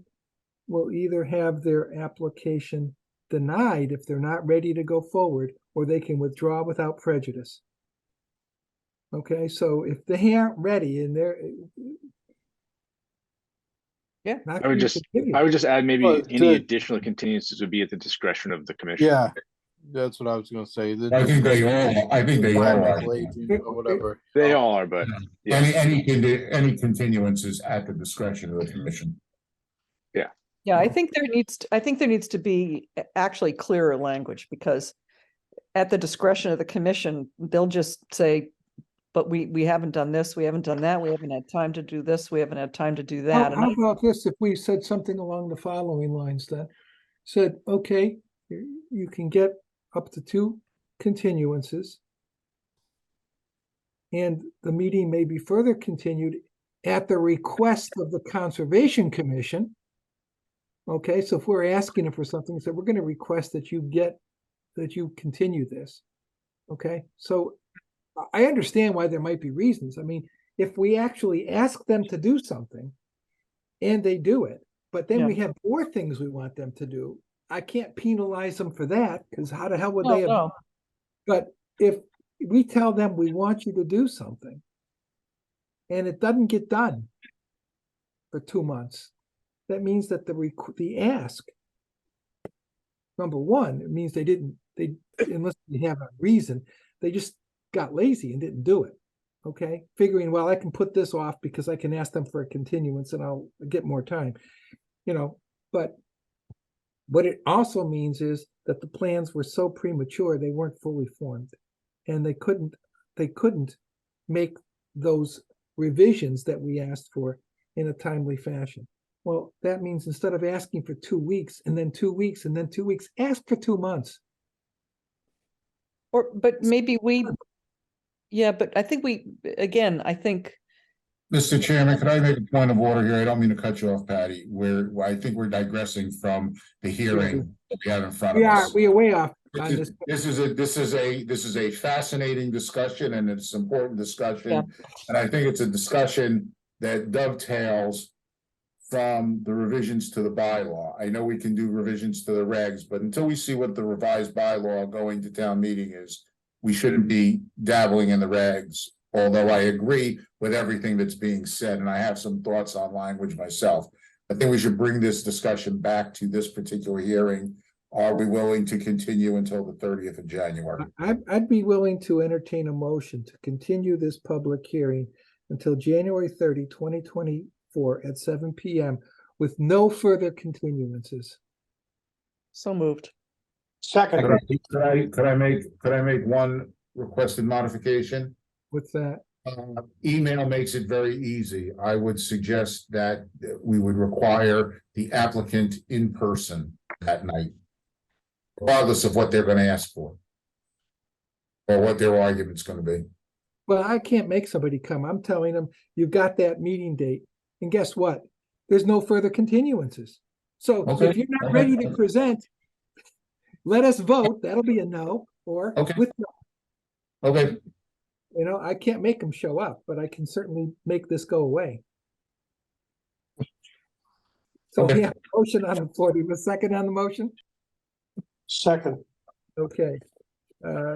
will either have their application denied if they're not ready to go forward, or they can withdraw without prejudice. Okay, so if they aren't ready and they're Yeah. I would just add maybe Well, any additional continuances would be at the discretion of the commission. Yeah, that's what I was gonna say. I think they all are. Environmental agent or whatever. They all are, but yeah. Any continuances at the discretion of the commission. Yeah, I think there needs to be actually clearer language, because at the discretion of the commission, they'll just say, but we haven't done this, we haven't done that, we haven't had time to do this, we haven't had time to do that. How about this, if we said something along the following lines then? Said, okay, you can get up to 2 continuances. And the meeting may be further continued at the request of the Conservation Commission. Okay, so if we're asking them for something, so we're gonna request that you continue this. Okay, so I understand why there might be reasons. I mean, if we actually ask them to do something and they do it, but then we have more things we want them to do, I can't penalize them for that, because how the hell would they have? No, But if we tell them we want you to do something and it doesn't get done for 2 months, that means that the ask, number one, it means unless they have a reason, they just got lazy and didn't do it. Okay, figuring, well, I can put this off because I can ask them for a continuance and I'll get more time, but what it also means is that the plans were so premature, they weren't fully formed. And they couldn't make those revisions that we asked for in a timely fashion. Well, that means instead of asking for 2 weeks and then 2 weeks and then 2 weeks, ask for 2 months. But maybe yeah, but I think I think, Mr. Chairman, could I make a point of order here? I don't mean to cut you off, Patty, where I think we're digressing from the hearing that we have in front of us. We are way off on this. This is a fascinating discussion and it's an important discussion. Yeah. And I think it's a discussion that dovetails from the revisions to the bylaw. I know we can do revisions to the regs, but until we see what the revised bylaw going to town meeting is, we shouldn't be dabbling in the regs. Although I agree with everything that's being said, and I have some thoughts on language myself. I think we should bring this discussion back to this particular hearing. Are we willing to continue until the 30th of January? I'd be willing to entertain a motion to continue this public hearing until January 30, 2024 at 7 p.m. with no further continuances. so moved. Second, Could I make one requested modification? What's that? Email makes it very easy. I would suggest that we would require the applicant in person that night, regardless of what they're gonna ask for. Or what their argument's gonna be. Well, I can't make somebody come. I'm telling them, you've got that meeting date. And guess what? There's no further continuances. So Okay, if you're not okay. ready to present, let us vote. That'll be a no, or Okay. withdraw. Okay, I can't make them show up, but I can certainly make this go away. So we Okay. have a motion on the floor. Do you have a second on the motion? second, Okay.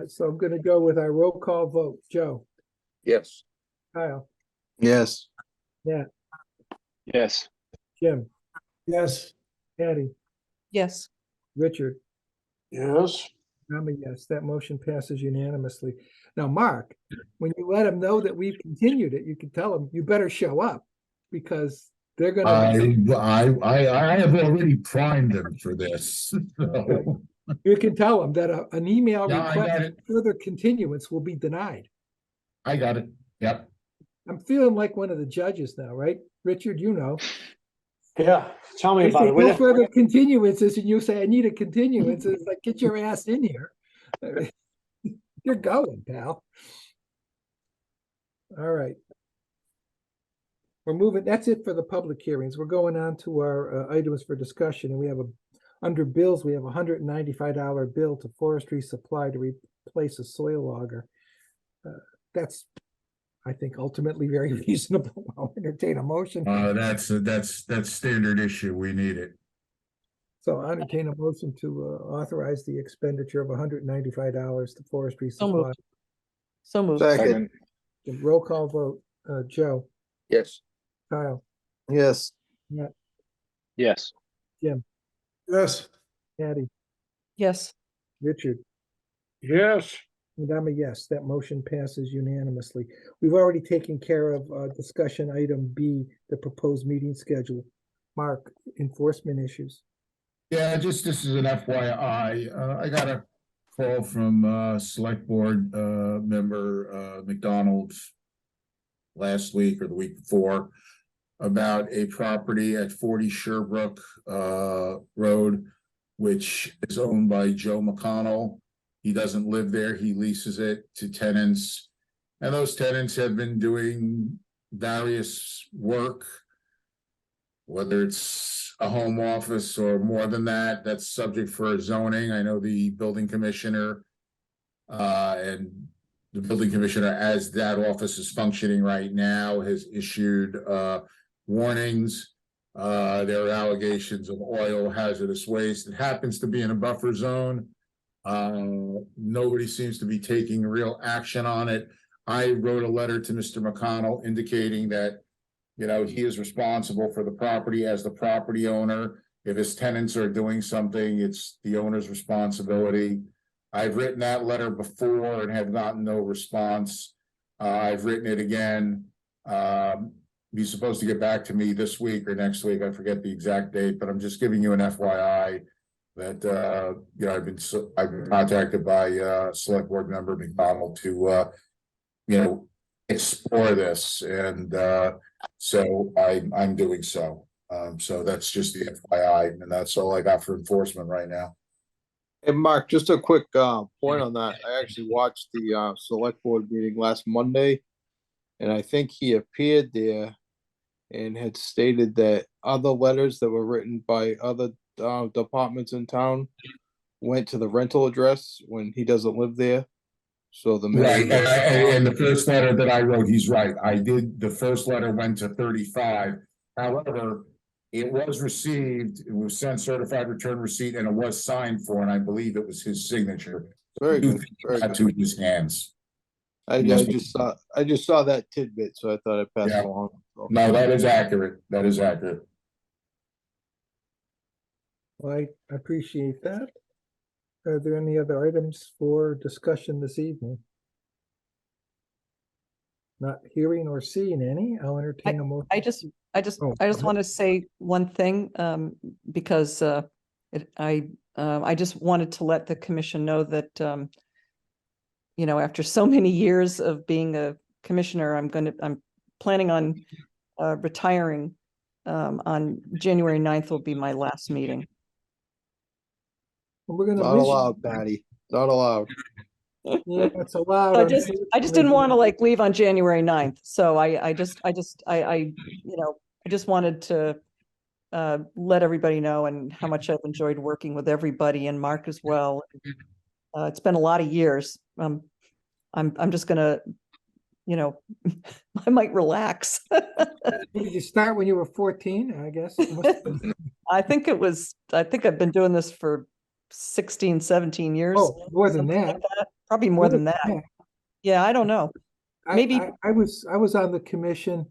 So I'm gonna go with our roll call vote. Joe, Yes. Kyle, Yes. Yes. Jim, yes, Patty, Yes, Richard. yes, I'm a yes. That motion passes unanimously. Now, Mark, when you let them know that we've continued it, you can tell them, you better show up because they're gonna, I have already primed them for this. So, you can tell them that an email Yeah, I got request it. further continuance will be denied. I got it. Yep. I'm feeling like one of the judges now, right? Richard, yeah, tell me They about say it, will no you? further continuances and you say, I need a continuance. It's like, get your ass in here. You're going, pal. All right. We're moving, that's it for the public hearings. We're going on to our items for discussion, and we have under bills, we have a $195 bill to Forestry Supply to replace a soil logger. That's, I think, ultimately very reasonable. I'll entertain a motion. That's standard issue. We need it. So I entertain a motion to authorize the expenditure of $195 to Forestry So Supply. moved. so moved. Second. Roll call vote, Joe, Yes. Kyle, Yes. Yes. Yes, Patty, Yes, Richard, yes, and I'm a yes. That motion passes unanimously. We've already taken care of discussion item B, the proposed meeting schedule. Mark, enforcement issues. Yeah, this is an FYI. I got a call from select board member McDonald last week or the week before about a property at 40 Sherbrooke Road, which is owned by Joe McConnell. He doesn't live there. He leases it to tenants. And those tenants have been doing various work, whether it's a home office or more than that, that's subject for zoning. I know the building commissioner and the building commissioner, as that office is functioning right now, has issued warnings. There are allegations of oil hazardous waste. It happens to be in a buffer zone. Nobody seems to be taking real action on it. I wrote a letter to Mr. McConnell indicating that, you know, he is responsible for the property as the property owner. If his tenants are doing something, it's the owner's responsibility. I've written that letter before and have gotten no response. I've written it again. He's supposed to get back to me this week or next week. I forget the exact date, but I'm just giving you an FYI that, you know, I've been contacted by, select board member McDonald to, you know, explore this. And, so I'm doing so. So that's just the FYI, and that's all I got for enforcement right now. And Mark, just a quick point on that. I actually watched the select board meeting last Monday, and I think he appeared there and had stated that other letters that were written by other departments in town went to the rental address when he doesn't live there. So the Right, and the first letter that I wrote, he's right. I did, the first letter went to 35. However, it was received, it was sent certified return receipt, and it was signed for, and I believe it was his signature. very good. Very Not good. to his hands. I just saw that tidbit, so I thought I'd pass Yeah. it along. No, that is accurate. That is accurate. Well, I appreciate that. Are there any other items for discussion this evening? Not hearing or seeing any, I'll entertain a motion. I just Oh, go ahead. want to say one thing, because I just wanted to let the commission know that, you know, after so many years of being a commissioner, I'm planning on retiring. On January 9th will be my last meeting. We're gonna Not miss you. allowed, Patty. Not allowed. Yeah, it's allowed. I just didn't want to like leave on January 9th. So I you know, I just wanted to let everybody know and how much I've enjoyed working with everybody and Mark as well. It's been a lot of years. I'm just gonna, you know, I might relax. Did you start when you were 14, I guess? I think I've been doing this for 16, 17 years. Oh, more than something that. like that. Probably more than that. Yeah, I don't know. Maybe- I was on the commission.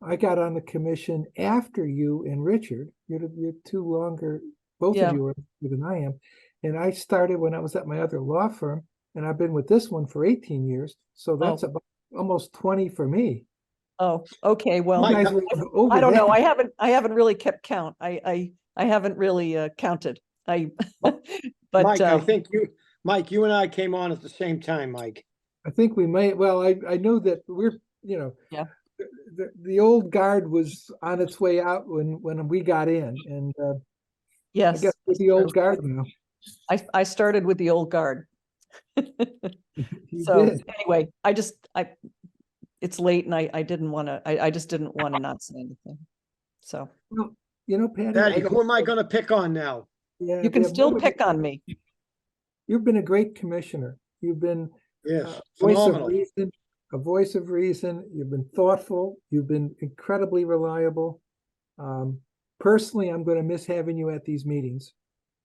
I got on the commission after you and Richard. You're two longer, both Yeah. of you are older than I am. And I started when I was at my other law firm, and I've been with this one for 18 years. So that's about almost 20 for me. Oh, okay, well, You guys were over I don't know. that. I haven't really kept count. I haven't really counted. But Mike, I think Mike, you and I came on at the same time, Mike. I think we may, well, I know that we're, you know. Yeah. The old guard was on its way out when we got in, and I yes, guess we're the old guard now. I started with the old guard. You So did. anyway, it's late and I didn't want to, I just didn't want to not say anything. So Well, you know, Patty. Patty, who am I gonna pick on now? Yeah, you can yeah, still nobody- pick on me. You've been a great commissioner. You've been Yes, a voice of phenomenal. reason, a voice of reason. You've been thoughtful. You've been incredibly reliable. Personally, I'm going to miss having you at these meetings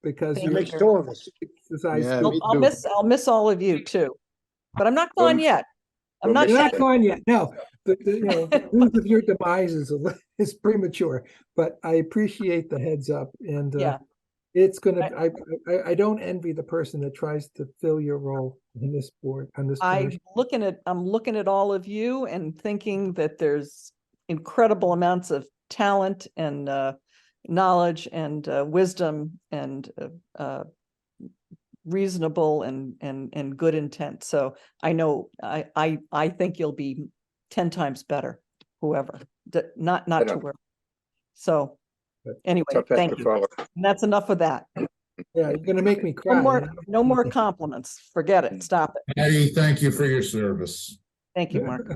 because Thank That you're makes two of us. exercise Yeah, too. me I'll too. miss all of you too, but I'm not going yet. I'm not You're saying, not going yet. No, you know, the news of your demise is premature, but I appreciate the heads up, and yeah, it's gonna. I don't envy the person that tries to fill your role in this board on this commission. I'm looking at all of you and thinking that there's incredible amounts of talent and knowledge and wisdom and reasonable and good intent. So I know I think you'll be 10 times better, whoever, not I to don't- worry. So But anyway, Tough act thank to you. follow. And that's enough of that. Yeah, you're gonna make me No cry. more, you know? no more compliments. Forget it. Stop it. Patty, thank you for your service. Thank you, Mark.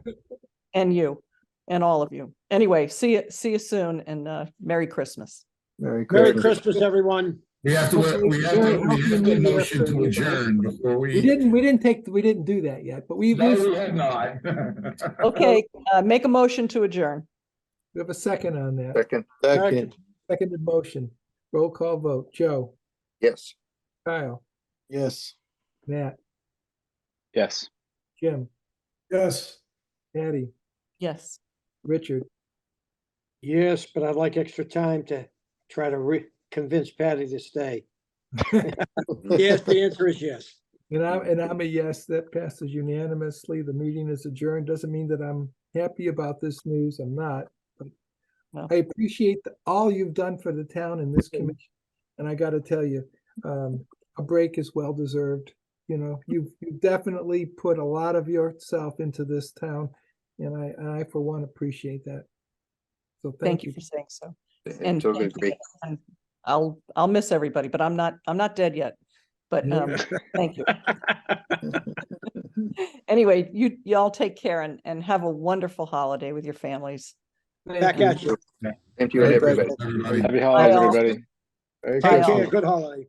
And you, and all of you. Anyway, see you soon and Merry Christmas. Merry Merry Christmas. Christmas, everyone. We have to motion to We adjourn before we. we didn't do that yet, but we No, we have not. Okay, make a motion to adjourn. have a second on that. Second, Second, Seconded motion. Roll call vote. Joe, yes. Kyle, yes. Matt, Yes. Jim, Yes. Patty, Yes. Richard. Yes, but I'd like extra time to try to convince Patty to stay. Yes, the answer is yes. And I'm a yes, that passes unanimously. The meeting is adjourned. Doesn't mean that I'm happy about this news. I'm not. But Well. I appreciate all you've done for the town and this commission. And I gotta tell you, a break is well deserved. You know, you've definitely put a lot of yourself into this town. And I for one appreciate that. So Thank you for saying so. And Totally thank you. agree. And I'll miss everybody, but I'm not dead yet. But thank you. Anyway, y'all take care and have a wonderful holiday with your families. Back at you. Thank you, everybody. Everybody. Happy holidays, all. everybody. Very Bye, Take good. all. care. Good holiday.